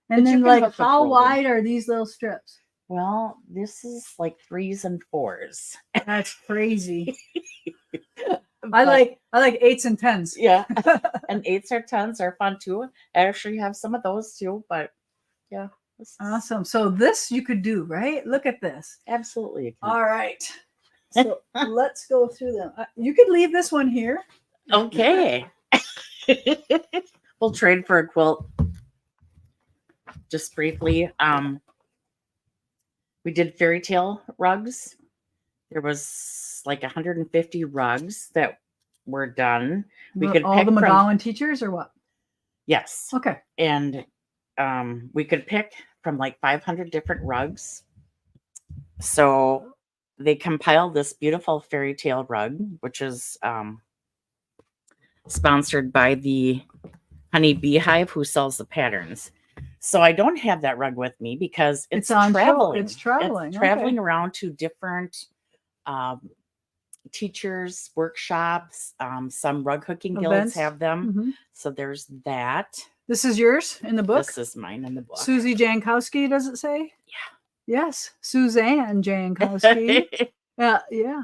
But And you then can like hook with how rollers. wide are these little strips? Well, this is like 3s and 4s. That's crazy. I But, like 8s and 10s. Yeah. And 8s or 10s are fun too. I actually have some of those too, but yeah. Awesome. So this you could do, right? Look at this. Absolutely. You can. All right. So let's go through them. You could leave this one here. Okay. We'll trade for a quilt. Just briefly, we did fairy tale rugs. There was like 150 rugs that were done. We could all pick the from, McGowan teachers or what? yes, Okay. and we could pick from like 500 different rugs. So they compiled this beautiful fairy tale rug, which is sponsored by the Honey Beehive, who sells the patterns. So I don't have that rug with me because it's on show. traveling. It's traveling. It's Okay. traveling around to different teachers, workshops. Some rug hooking guilds Events. have them. Mhm. So there's that. This is yours in the book. This is mine in the book. Suzie Jankowski, does it say? Yeah. Yes, Suzanne Jankowski. Yeah.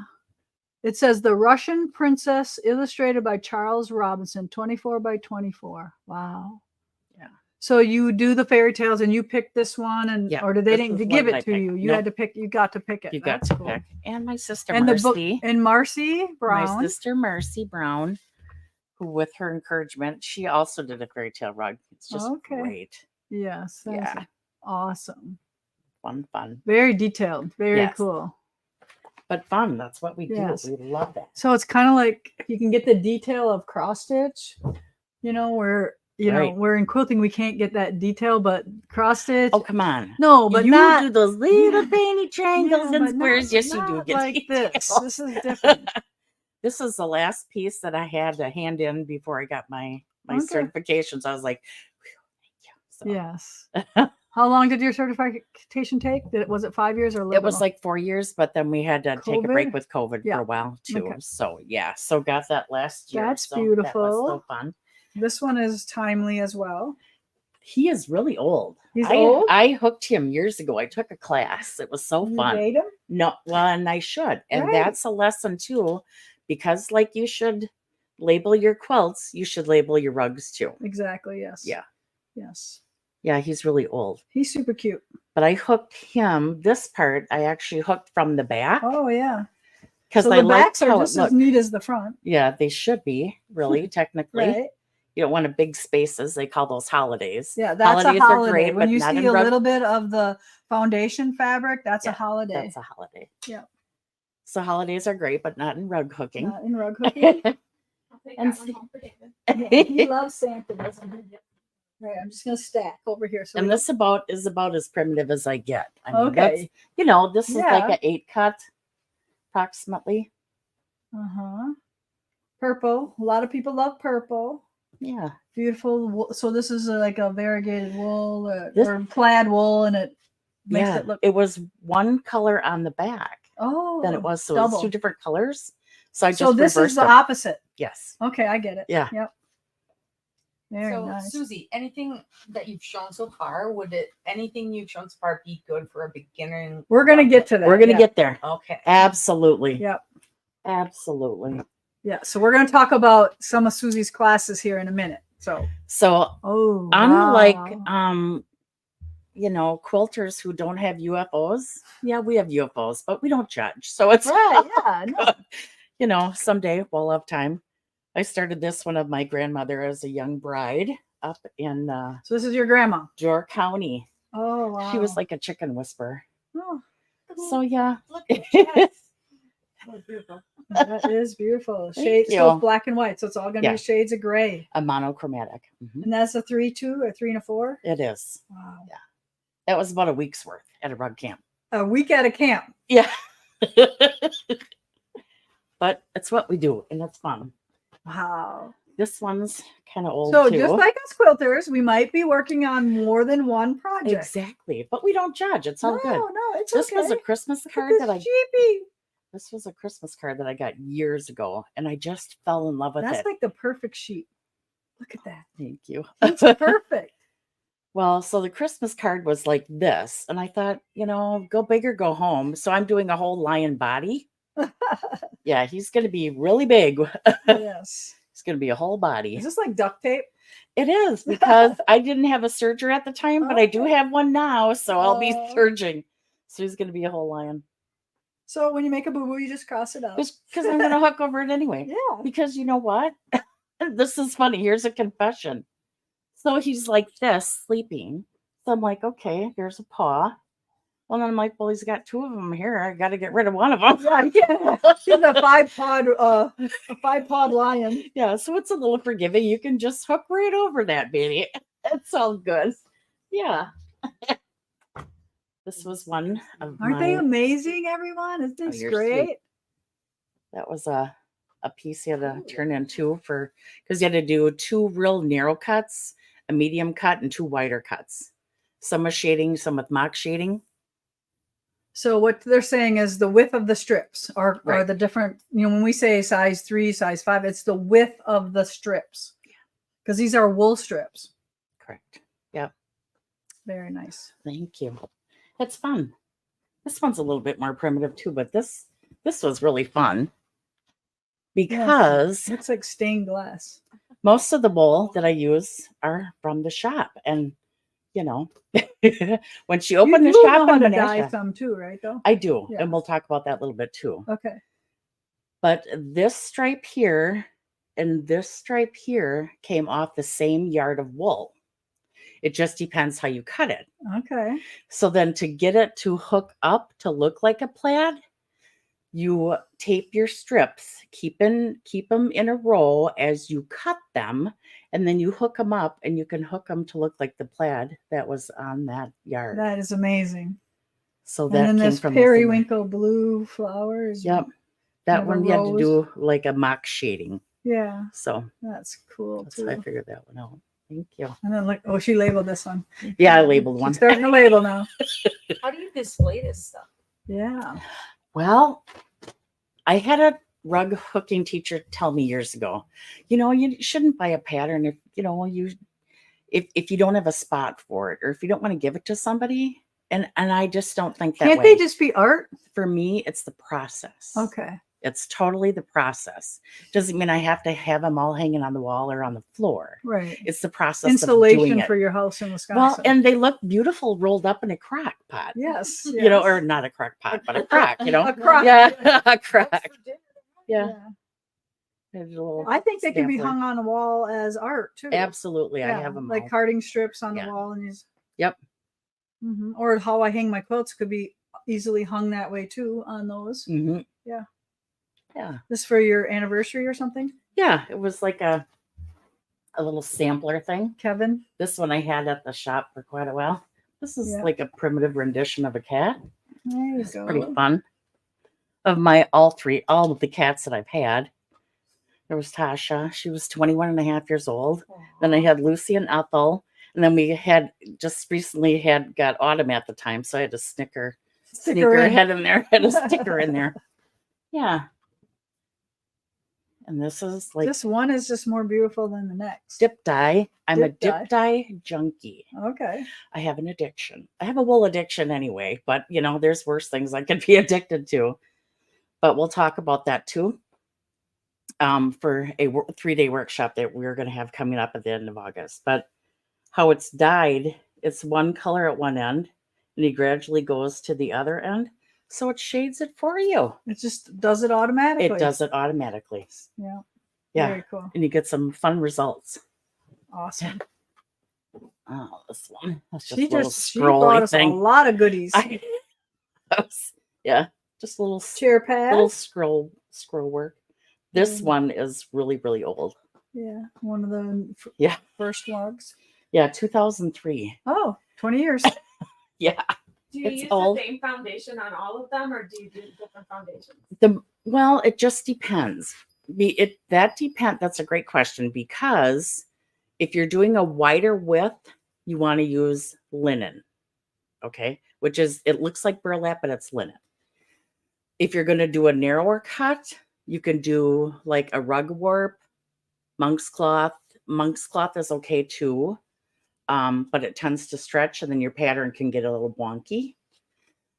It says The Russian Princess, illustrated by Charles Robinson, 24 by 24. Wow. Yeah. So you do the fairy tales and you pick this one, and Yeah, or did they this didn't is give one it I to picked. you? You Nope. had to pick. You got to pick it. You got That's to cool. pick. And my sister And Mercy. the book and Marcy Brown. My sister Mercy Brown, who with her encouragement, she also did a fairy tale rug. It's just Okay. great. Yes. That's Yeah. awesome. Fun. Very detailed. Very Yes. cool. But fun. That's what we Yes. do. We love that. So it's kind of like you can get the detail of cross stitch, where Right. we're in quilting, we can't get that detail, but cross stitch. Oh, come on. No, but you not do those little tiny triangles yeah, and but squares. not- Yes, you do not get like details. this. This is different. This is the last piece that I had to hand in before I got my Okay. certifications. I was like, "Phew, thank you." So, Yes. How long did your certification take? Was it 5 years or a little it was like 4 years, but then we had to take a break COVID? with COVID Yeah. for a while too. Okay. So yeah, so got that last year. That's so That was beautiful. so fun. This one is timely as well. He is really old. He's old? I hooked him years ago. I took a class. It was so You fun. date him? No, well, and I should. And Right. that's a lesson too, because like you should label your quilts, you should label your rugs too. Exactly. Yes. Yeah. Yes. Yeah, he's really old. He's super cute. But I hooked him, this part, I actually hooked from the back Oh yeah. because So I the liked backs are how it just as looked. neat as the front. Yeah, they should be, really, technically. Right. You don't want a big spaces. They call those holidays. Yeah, that's Holidays a are holiday. great, When but you not see in a rug- little bit of the foundation fabric, that's a Yeah, holiday. That's a holiday. Yeah. So holidays are great, but not in rug hooking. Not in rug hooking. I'll take And that one home for David. Yeah, he loves Santa, doesn't he? Right, I'm just gonna stack over here. So And we- this is about as primitive as I get. I mean, Okay. that's, this is like Yeah. an 8 cut, approximately. Uh-huh. Purple. A lot of people love purple. Yeah. Beautiful. So this is like a variegated wool This- or plaid wool, and it makes Yeah. it look. It was one color on the back Oh, than it was. So double. it's 2 different colors. So I just So this is reversed the them. opposite. Yes. Okay, I get it. Yeah. Yep. Very So, nice. Susie, anything that you've shown so far, anything you've shown so far be good for a beginner? We're gonna get to that. We're going to yeah. get there. Okay. Absolutely. Yep. Absolutely. Yeah. So we're gonna talk about some of Susie's classes here in a minute. So. So Oh. unlike wow. quilters who don't have UFOs, yeah, we have UFOs, but we don't judge. So it's Right. Yeah. No. someday we'll have time. I started this one of my grandmother as a young bride up in So this is your grandma. Door County. Oh wow. She was like a chicken whisperer. Oh, So yeah. Look at that. that's beautiful. That is beautiful. Thank Shades. So you. it's black and white. So it's all gonna Yeah. be shades of gray. A monochromatic. Mhm. And that's a 3-2 or 3 and a 4. It is. Wow. That was about a week's worth at a rug camp. A week at a camp. Yeah. But it's what we do, and it's fun. Wow. This one's kind of old So too. just like us quilters, we might be working on more than one project. Exactly, but we don't judge. It's all no, good. no, it's This okay. was a Christmas Look at card this that I. cheapie. This was a Christmas card that I got years ago, and I just fell in love with That's it. like the perfect sheet. Look at that. Thank you. It's perfect. Well, so the Christmas card was like this, and I thought, go big or go home. So I'm doing a whole lion body. Yeah, he's going to be really big. Yes. It's going to be a whole body. Is this like duct tape? It is because I didn't have a serger at the time, but I do Okay. have one now, so I'll be Oh. serging. So he's going to be a whole lion. So when you make a boo boo, you just cross it out. Because I'm gonna hook over it anyway. Yeah. Because you know what? This is funny. Here's a confession. So he's like this, sleeping. So I'm like, okay, here's a paw. Well, then I'm like, well, he's got 2 of them here. I got to get rid of one of them. Yeah. He's a 5-pod lion. Yeah, so it's a little forgiving. You can just hook right over that, baby. It's all good. Yeah. This was one of Aren't they my- amazing, everyone? Isn't this you're great? sweet. That was a piece you had to turn into because you had to do 2 real narrow cuts, a medium cut, and 2 wider cuts. Some with shading, some with mock shading. So what they're saying is the width of the strips are Right. the different, when we say size 3, size 5, it's the width of the strips. Because these are wool strips. Correct. Yep. Very nice. Thank you. It's fun. This one's a little bit more primitive too, but this was really fun because Looks like stained glass. most of the wool that I use are from the shop, and when she opened the You shop know how in to Menasha, dye some too, right? Though. I do, Yeah. and we'll talk about that a little bit too. Okay. But this stripe here and this stripe here came off the same yard of wool. It just depends how you cut it. Okay. So then to get it to hook up to look like a plaid, you tape your strips, keep them in a row as you cut them, and then you hook them up, and you can hook them to look like the plaid that was on that yard. That is amazing. So that And then came this from the same- periwinkle blue flowers. Yep. That Kind of a one you had to rose. do like a mock shading. Yeah, So that's cool that's too. how I figured that one out. Thank you. And then look, she labeled this one. Yeah, I labeled She's one. starting to label now. How do you display this stuff? Yeah. Well, I had a rug hooking teacher tell me years ago, you shouldn't buy a pattern if if you don't have a spot for it, or if you don't want to give it to somebody. And I just don't think that Can't way. they just be art? For me, it's the process. Okay. It's totally the process. Doesn't mean I have to have them all hanging on the wall or on the floor. Right. It's the process of doing Installation it. for your house in Wisconsin. Well, and they look beautiful rolled up in a crock pot. yes. Or not a crock pot, but a crock, A crock. Yeah, a crock. Yeah. There's a little I think they can be sampler. hung on the wall as art too. Absolutely. I have them like all. carding strips on Yeah. the wall, and you. Yep. Or how I hang my quilts could be easily hung that way too on those. Mhm. Yeah. Yeah. This for your anniversary or something, Yeah. It was like a little sampler thing. Kevin? This one I had at the shop for quite a while. This is Yeah. like a primitive rendition of a cat. There you It's go. pretty fun. Of all of the cats that I've had. There was Tasha. She was 21 and a half years old. Then I had Lucy and Ethel. And then we had just recently got Autumn at the time. So I had to sneak her in. head in there. Had a sticker in there. Yeah. And this is like This one is just more beautiful than the next. dip dye. I'm a Dip dye. dip dye junkie. Okay. I have an addiction. I have a wool addiction anyway, but there's worse things I could be addicted to. But we'll talk about that too. For a 3-day workshop that we're going to have coming up at the end of August. But how it's dyed, it's one color at one end, and it gradually goes to the other end. So it shades it for you. It just does it automatically. It does it automatically. Yeah. Yeah. Very cool. And you get some fun results. Awesome. Oh, this one. That's just She a little she brought scrolly us thing. a lot of goodies. Yeah. Just a little Chair pads. little scroll work. This Mm. one is really, really old. Yeah. One of the Yeah. first logs. Yeah, 2003. Oh, 20 years. Yeah. Do you It's use old. the same foundation on all of them, or do you do different foundations? Well, it just depends. That's a great question, because if you're doing a wider width, you want to use linen. Okay, it looks like burlap, but it's linen. If you're going to do a narrower cut, you can do like a rug warp, monk's cloth. Monk's cloth is okay too, but it tends to stretch, and then your pattern can get a little wonky.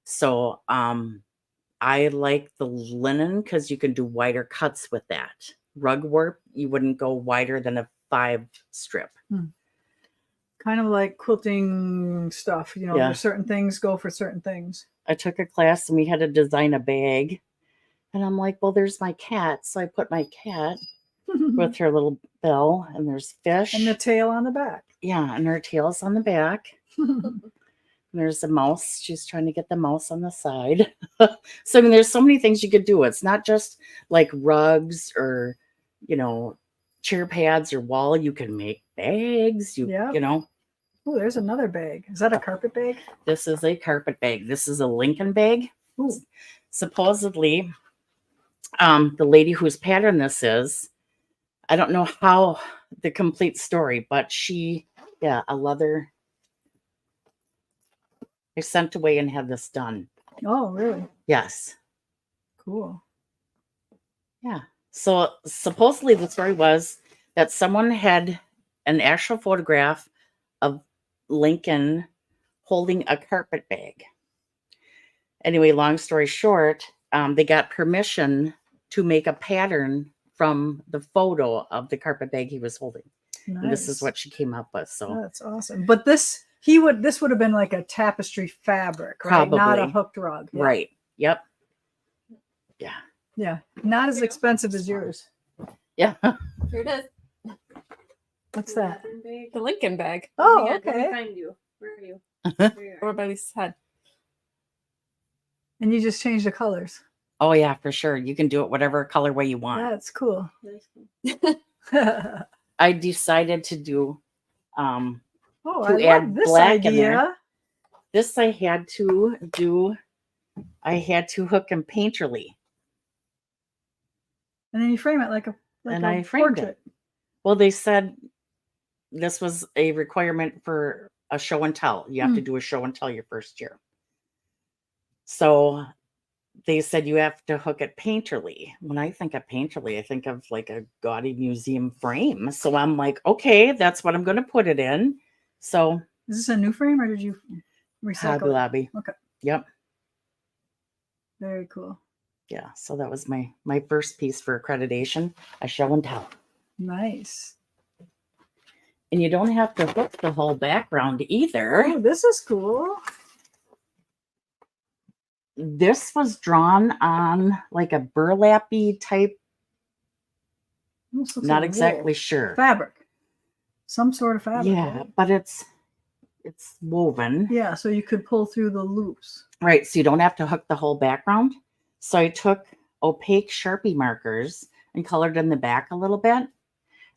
So I like the linen because you can do wider cuts with that. Rug warp, you wouldn't go wider than a 5 strip. Kind of like quilting stuff. Yeah. There's certain things go for certain things. I took a class and we had to design a bag. And I'm like, well, there's my cat. So I put my cat with her little bill, and there's fish. And the tail on the back. Yeah, and her tail's on the back. There's a mouse. She's trying to get the mouse on the side. So I mean, there's so many things you could do. It's not just like rugs or, you know, chair pads or wall. You can make bags. Yep. You know, Oh, there's another bag. Is that a carpet bag? this is a carpet bag. This is a Lincoln bag. Ooh. Supposedly, the lady whose pattern this is, I don't know how the complete story, but she, yeah, a leather. I sent away and had this done. Oh, really? Yes. Cool. Yeah. So supposedly the story was that someone had an actual photograph of Lincoln holding a carpet bag. Anyway, long story short, they got permission to make a pattern from the photo of the carpet bag he was holding. Nice. And this is what she came up with. So That's awesome. But this would have been like a tapestry fabric, right? Not a Probably. hooked rug. Yeah. right. Yep. Yeah. Yeah. Not as expensive as yours. Yeah. Here it is. What's that? The Lincoln bag Oh, Let me okay. find you. Where are you? There you are. over by Lisa's head. And you just change the colors. Oh yeah, for sure. You can do it whatever colorway you want. That's cool. I decided to do Oh, To I add love this black in there. idea. this. I had to hook and painterly. And then you frame it like a And I framed portrait. Well, they said this was a requirement for a show and tell. You have to do a show and tell your first year. So they said you have to hook it painterly. When I think of painterly, I think of like a gaudy museum frame. So I'm like, okay, that's what I'm going to put it in. So Is this a new frame or did you recycle Hobby it? Lobby. Okay. Yep. Very cool. Yeah. So that was my first piece for accreditation, a show and tell. Nice. And you don't have to hook the whole background either. Oh, this is cool. This was drawn on like a burlappy type, Almost looks not like exactly wool. sure. Fabric. Some sort of fabric. Yeah, right? but it's woven. Yeah, so you could pull through the loops. Right, so you don't have to hook the whole background. So I took opaque Sharpie markers and colored in the back a little bit, and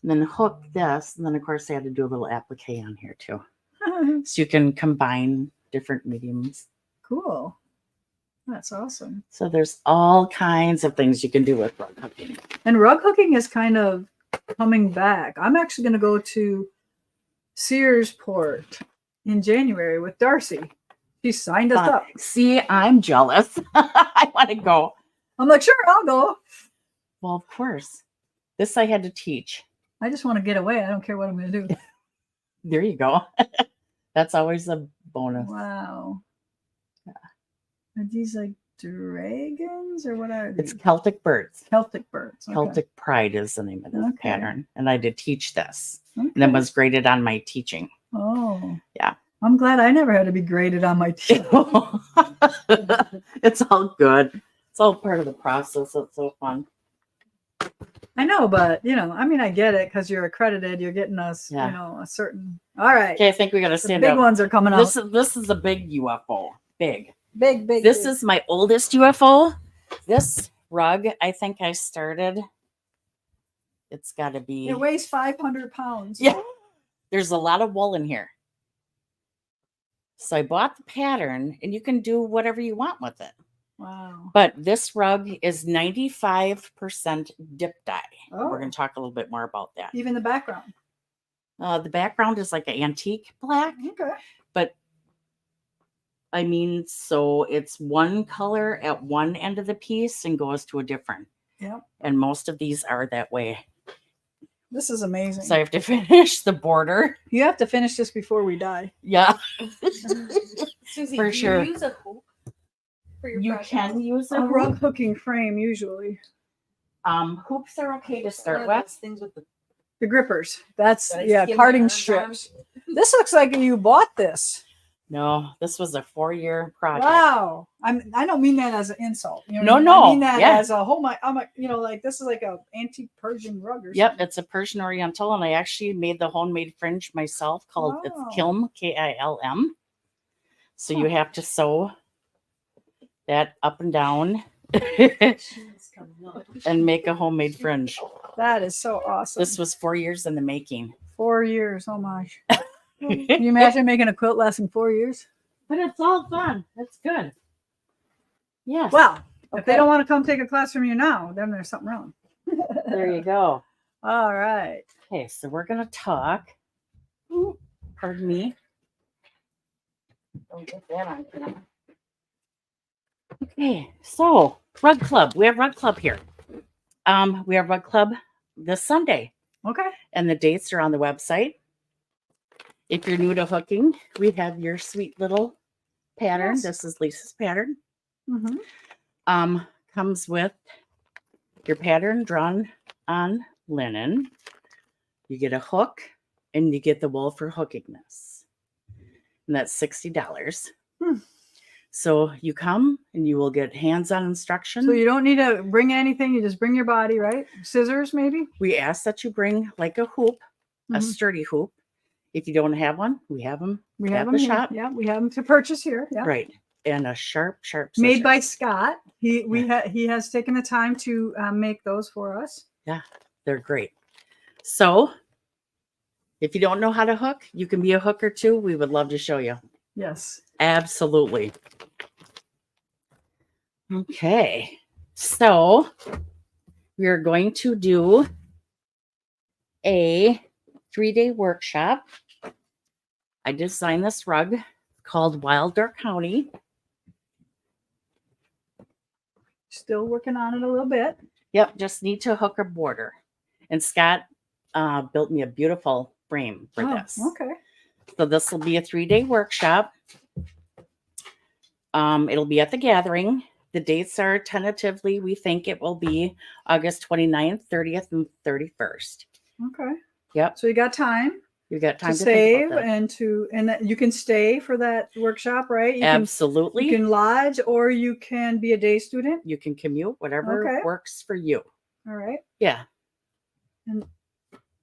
then hooked this. And then, of course, I had to do a little applique on here too. So you can combine different mediums. Cool. That's awesome. So there's all kinds of things you can do with rug hooking. And rug hooking is kind of coming back. I'm actually going to go to Searsport in January with Darcy. She signed us up. See, I'm jealous. I want to go. I'm like, sure, I'll go. Well, of course. This I had to teach. I just want to get away. I don't care what I'm going to do. There you go. That's always a bonus. Wow. Are these like dragons or what are It's these? Celtic birds. Celtic birds. Okay. Celtic Pride is the name of this Okay. pattern. And I did teach this. Okay. And it was graded on my teaching. Oh. Yeah. I'm glad I never had to be graded on my team. It's all good. It's all part of the process. It's so fun. I know, but I mean, I get it because you're accredited. You're getting us, Yeah. a certain. All right. Okay, I think we got to The stand big up. ones are coming out. This is a big UFO. Big. Big. This is my oldest UFO. This rug, I think I started. It's got to be. It weighs 500 pounds. Yeah. There's a lot of wool in here. So I bought the pattern, and you can do whatever you want with it. Wow. But this rug is 95% dip dye. Oh. We're going to talk a little bit more about that. Even the background. The background is like an antique black, Okay. but I mean, so it's one color at one end of the piece and goes to a different. Yep. And most of these are that way. This is amazing. So I have to finish the border. You have to finish this before we die. Yeah. Susie, For do sure. you use a hoop for your You project? can use A a rug hoop. hooking frame usually. Hoops are okay to One start of with. those things with the The grippers. That's Did I skin my carding arms strips. This looks like you bought this. No, this was a 4-year project. Wow. I don't mean that as an insult. You know No, what I mean? no, I mean that yeah. as a whole I'm a, you know, like this is like a antique Persian rug or Yep, something. it's a Persian Oriental, and I actually made the homemade fringe myself. Called Wow. it's Kilm, Kilm. So you Huh. have to sew that up and down and make a homemade fringe. That is so awesome. This was 4 years in the making. 4 years. Oh my. Can you imagine making a quilt lasting 4 years? But it's all fun. It's good. Yes. Well, if they Okay. don't want to come take a class from you now, then there's something wrong. There you go. All right. Okay, so we're gonna talk. Ooh, pardon me. Don't get that on camera. Okay, so rug club. We have rug club here. We have rug club this Sunday, Okay. and the dates are on the website. If you're new to hooking, we have your sweet little pattern. Yes. This is Lisa's pattern. Mm-hmm. Comes with your pattern drawn on linen. You get a hook, and you get the wool for hooking this, and that's $60. Hmm. So you come and you will get hands-on instruction. So you don't need to bring anything. You just bring your body, right? Scissors, maybe. We ask that you bring like a hoop, a Mhm. sturdy hoop. If you don't have one, we have them We at have the them here. shop. Yeah, we have them to purchase here. Yeah. Right. And a sharp Made by scissors. Scott. He has taken the time to make those for us. They're great. So if you don't know how to hook, you can be a hooker too. We would love to show you. Yes. Absolutely. Okay. So we're going to do a 3-day workshop. I designed this rug called Wild Dark County. Still working on it a little bit. Yep, just need to hook a border. And Scott built me a beautiful frame for Oh, this. okay. So this will be a 3-day workshop. It'll be at the gathering. The dates are tentatively, we think it will be August 29th, 30th, and 31st. Okay. Yep. So you got time You got time to to save think about that. and that you can stay for that workshop, right? You Absolutely. can lodge or you can be a day student. You can commute, whatever Okay. works for you. All right. Yeah.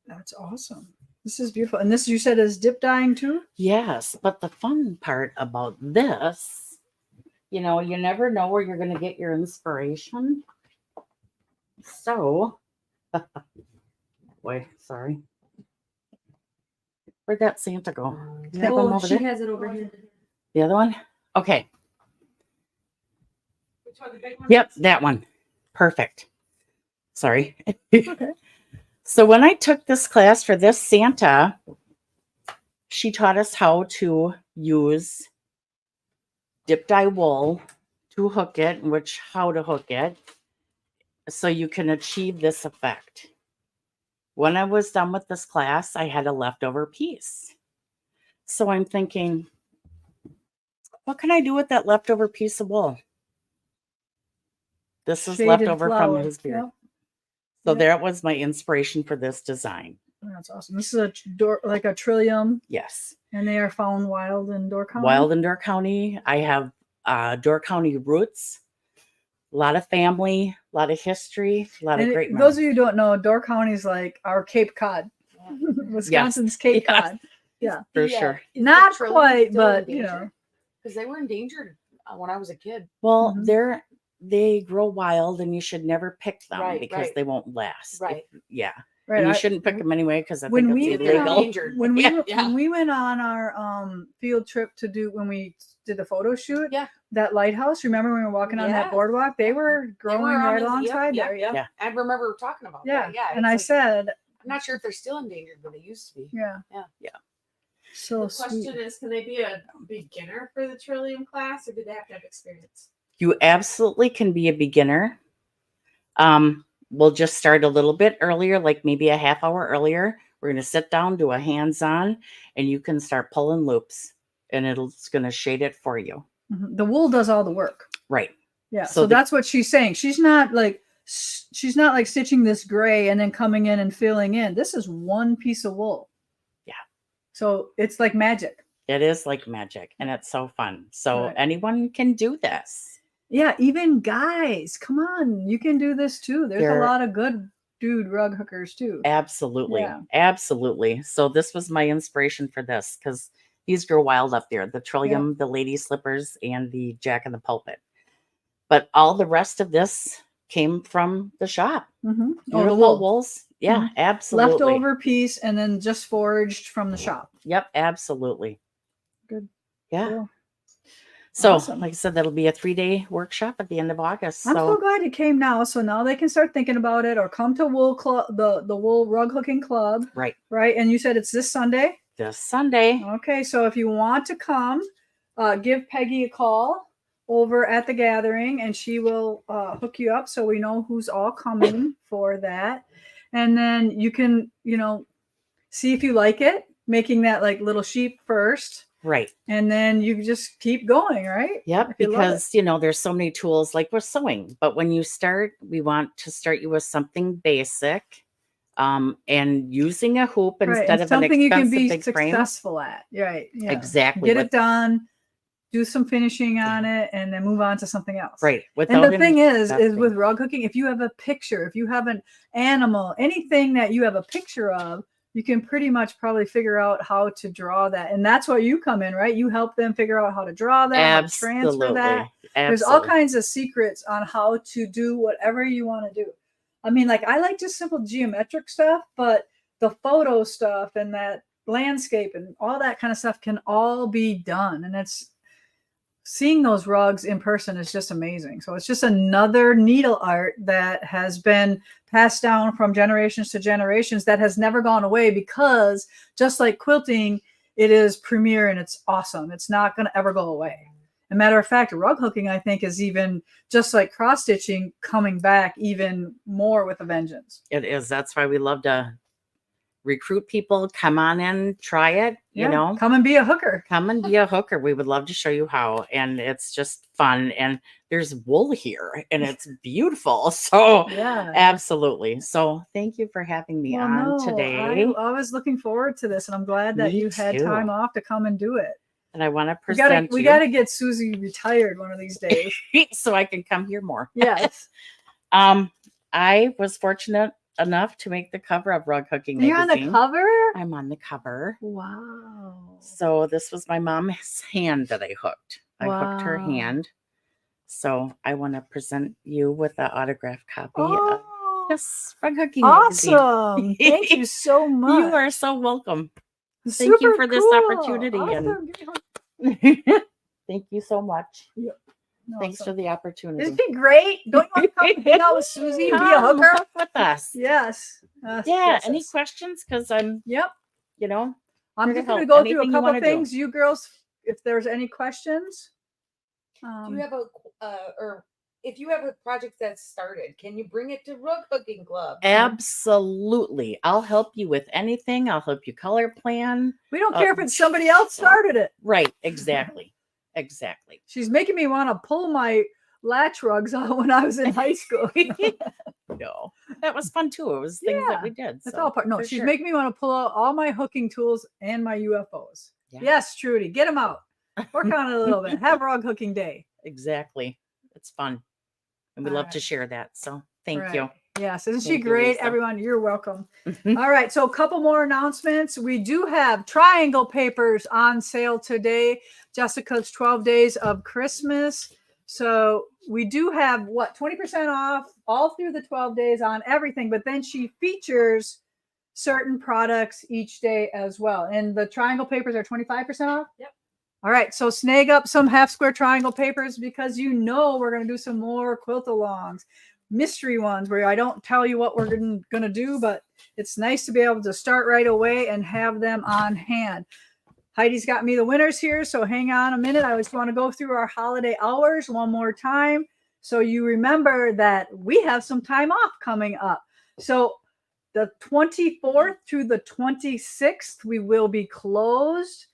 That's awesome. This is beautiful. And this you said is dip dyeing too? Yes. But the fun part about this, you know, you never know where you're going to get your inspiration. So, wait, sorry. Where'd that Santa go? You have one over she there? has it over here. The other one? Okay. Yep, that one. Perfect. Sorry. Okay. So when I took this class for this Santa, she taught us how to use dip dye wool to hook it, how to hook it, so you can achieve this effect. When I was done with this class, I had a leftover piece. So I'm thinking, what can I do with that leftover piece of wool? This is Shaded leftover from flower. his beard. Yep. So Yep. that was my inspiration for this design. That's awesome. This is like a trillium, Yes. and they are found wild in Door County. Wild in Door County. I have Door County roots. A lot of family, a lot of history, a lot And of great those of memories. you who don't know, Door County is like our Cape Cod, Wisconsin's Cape Yes. Cod. Yeah, For Yeah. sure. Is not the trillium quite, still in but you know, danger? Because they were endangered when I was a kid. Well, Mhm. they grow wild, and you should never pick them Right, because right. they won't last. Right. Yeah. right? And you I- shouldn't pick them anyway because I when think we it's went illegal. on, Endangered. when we Yeah, yeah. when we went on our field trip to do when we did the photo shoot, Yeah. that lighthouse. Remember when we were walking on that Yes. boardwalk? They were growing on right the- yep, alongside yep, there. Yeah, Yeah. I remember talking about yeah. that. Yeah. And it's I like- said, I'm not sure if they're still endangered, but they used to be. yeah, Yeah. so The question sweet. is, can they be a beginner for the Trillium class, or do they have to have experience? You absolutely can be a beginner. We'll just start a little bit earlier, like maybe a half hour earlier. We're going to sit down, do a hands-on, and you can start pulling loops, and it's going to shade it for you. Mhm. The wool does all the work. Right. Yeah, So so the- that's what she's saying. She's not like stitching this gray and then coming in and filling in. This is one piece of wool. Yeah. So it's like magic. It is like magic and it's so fun. So Right. anyone can do this. Yeah, even guys, come on, you can do this too. There's There- a lot of good dude rug hookers too. Absolutely. Yeah. Absolutely. So this was my inspiration for this because these grow wild up there. The trillium, the lady slippers, and the jack in the pulpit. But all the rest of this came from the shop. Mm-hmm. Oh, the Beautiful wool. wools. Yeah, Mhm. absolutely. Leftover piece and then just foraged from the shop. Yep, absolutely. Good. Yeah. Cool. So, Awesome. like I said, that'll be a 3-day workshop at the end of August. I'm so So, glad it came now. So now they can start thinking about it or come to wool club, the wool rug hooking club. right, Right. And you said it's this Sunday. this Sunday. Okay. So if you want to come, give Peggy a call over at the gathering and she will hook you up so we know who's all coming for that. And then you can, see if you like it, making that like little sheep first. Right. And then you just keep going, right? Yep. If you love it. Because, there's so many tools like with sewing. But when you start, we want to start you with something basic and using a hoop Right, instead and of an something you can expensive be big frame. successful at. Right. Yeah. Exactly. Get with- it done, do some finishing on it, and then move on to something else. Right. And Without the thing is investing. with rug hooking, if you have a picture, if you have an animal, anything that you have a picture of, you can pretty much probably figure out how to draw that. And that's where you come in, right? You help them figure out how to draw that, how to transfer Absolutely. that. There's all kinds of secrets on how to do whatever you want to do. I mean, like I like just simple geometric stuff, but the photo stuff and that landscape and all that kind of stuff can all be done. And it's seeing those rugs in person is just amazing. So it's just another needle art that has been passed down from generations to generations that has never gone away because just like quilting, it is premier and it's awesome. It's not going to ever go away. As a matter of fact, rug hooking, I think, is even just like cross stitching coming back even more with a vengeance. It is. That's why we love to recruit people. Come on in, try it. Yeah, come and be a hooker. Come and be a hooker. We would love to show you how. And it's just fun. And there's wool here and it's beautiful. So Yeah. absolutely. So thank you for having me on today. I was looking forward to this and I'm glad that Me you had too. time off to come and do it. And I want to present We you gotta get Suzie retired one of these days. so I can come here more. Yes. I was fortunate enough to make the cover of Rug Hooking You're on magazine. the cover? I'm on the cover. Wow. So this was my mom's hand that I hooked. I hooked her Wow. hand. So I want to present you with an autographed copy of Oh, this Rug Hooking magazine. awesome. Thank you so much. You are so welcome. Thank you Super for this cool. opportunity. Awesome. And thank you so much. Thanks Awesome. for the opportunity. Isn't it great? Don't you want to come hang out with Suzie and be a Come hooker? hook with us. Yes. Yeah. Yes, Any yes. questions? Because I'm, Yep. I'm I'm here to just going to help. go through Anything a you couple wanna of do. things. You girls, if there's any questions. Do you have or if you have a project that's started, can you bring it to Rug Hooking Club? Absolutely. I'll help you with anything. I'll help you color plan. We don't care if it's somebody else started it. Right. Exactly. Exactly. She's making me want to pull my latch rugs out when I was in high school. No, that was fun too. It was things that we did. That's so, all part. No, for she's sure. making me want to pull out all my hooking tools and my UFOs. Yeah. Yes, Trudy, get them out. Work on it a little bit. Have rug hooking day. Exactly. It's fun. And we All love right. to share that. So thank you. Right. Yes, isn't she Thank you, great? Lisa. Everyone, you're welcome. All right, so a couple more announcements. We do have triangle papers on sale today. Jessica's 12 Days of Christmas. So we do have 20% off all through the 12 days on everything, but then she features certain products each day as well. And the triangle papers are 25% off? Yep. All right, so snag up some half square triangle papers because we're going to do some more quilt alongs, mystery ones where I don't tell you what we're going to do, but it's nice to be able to start right away and have them on hand. Heidi's got me the winners here, so hang on a minute. I just want to go through our holiday hours one more time so you remember that we have some time off coming up. So the 24th through the 26th, we will be closed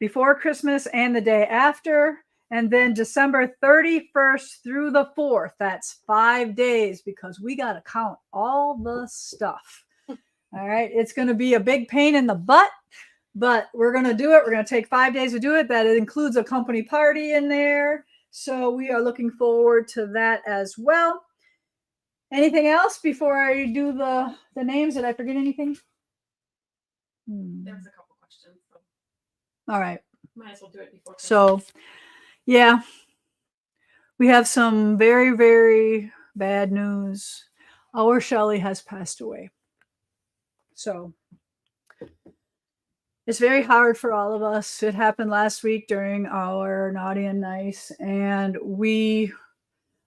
before Christmas and the day after. And then December 31st through the 4th, that's 5 days because we got to count all the stuff. All right. It's going to be a big pain in the butt, But we're going to do it. We're going to take 5 days to do it. That includes a company party in there. So we are looking forward to that as well. Anything else before I do the names? Did I forget anything? There's a couple questions. So All right. might as well do it before. So, yeah, we have some very, very bad news. Our Shelley has passed away. So it's very hard for all of us. It happened last week during our Naughty and Nice, and we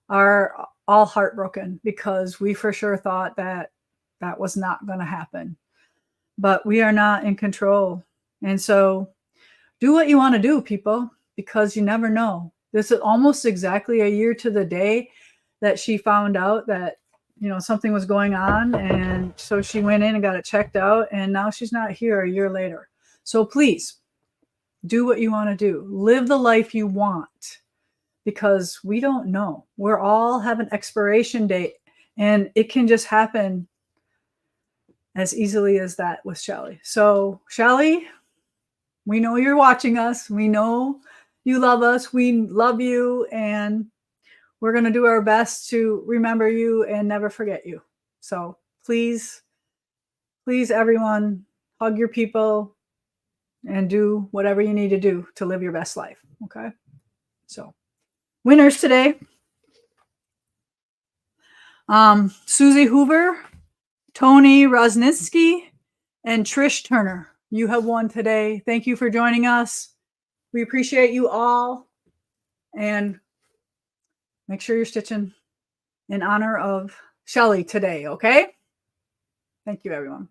are all heartbroken because we for sure thought that that was not going to happen. But we are not in control. And so do what you want to do, people, because you never know. This is almost exactly a year to the day that she found out that, you know, something was going on. And so she went in and got it checked out. And now she's not here a year later. So please do what you want to do. Live the life you want, because we don't know. We're all have an expiration date, and it can just happen as easily as that with Shelley. So Shelley, we know you're watching us. We know you love us. We love you. And we're going to do our best to remember you and never forget you. So please, please, everyone, hug your people and do whatever you need to do to live your best life. Okay. So winners today. Suzie Hoover, Tony Rosnitsky, and Trish Turner. You have won today. Thank you for joining us. We appreciate you all. And make sure you're stitching in honor of Shelley today, okay? Thank you, everyone.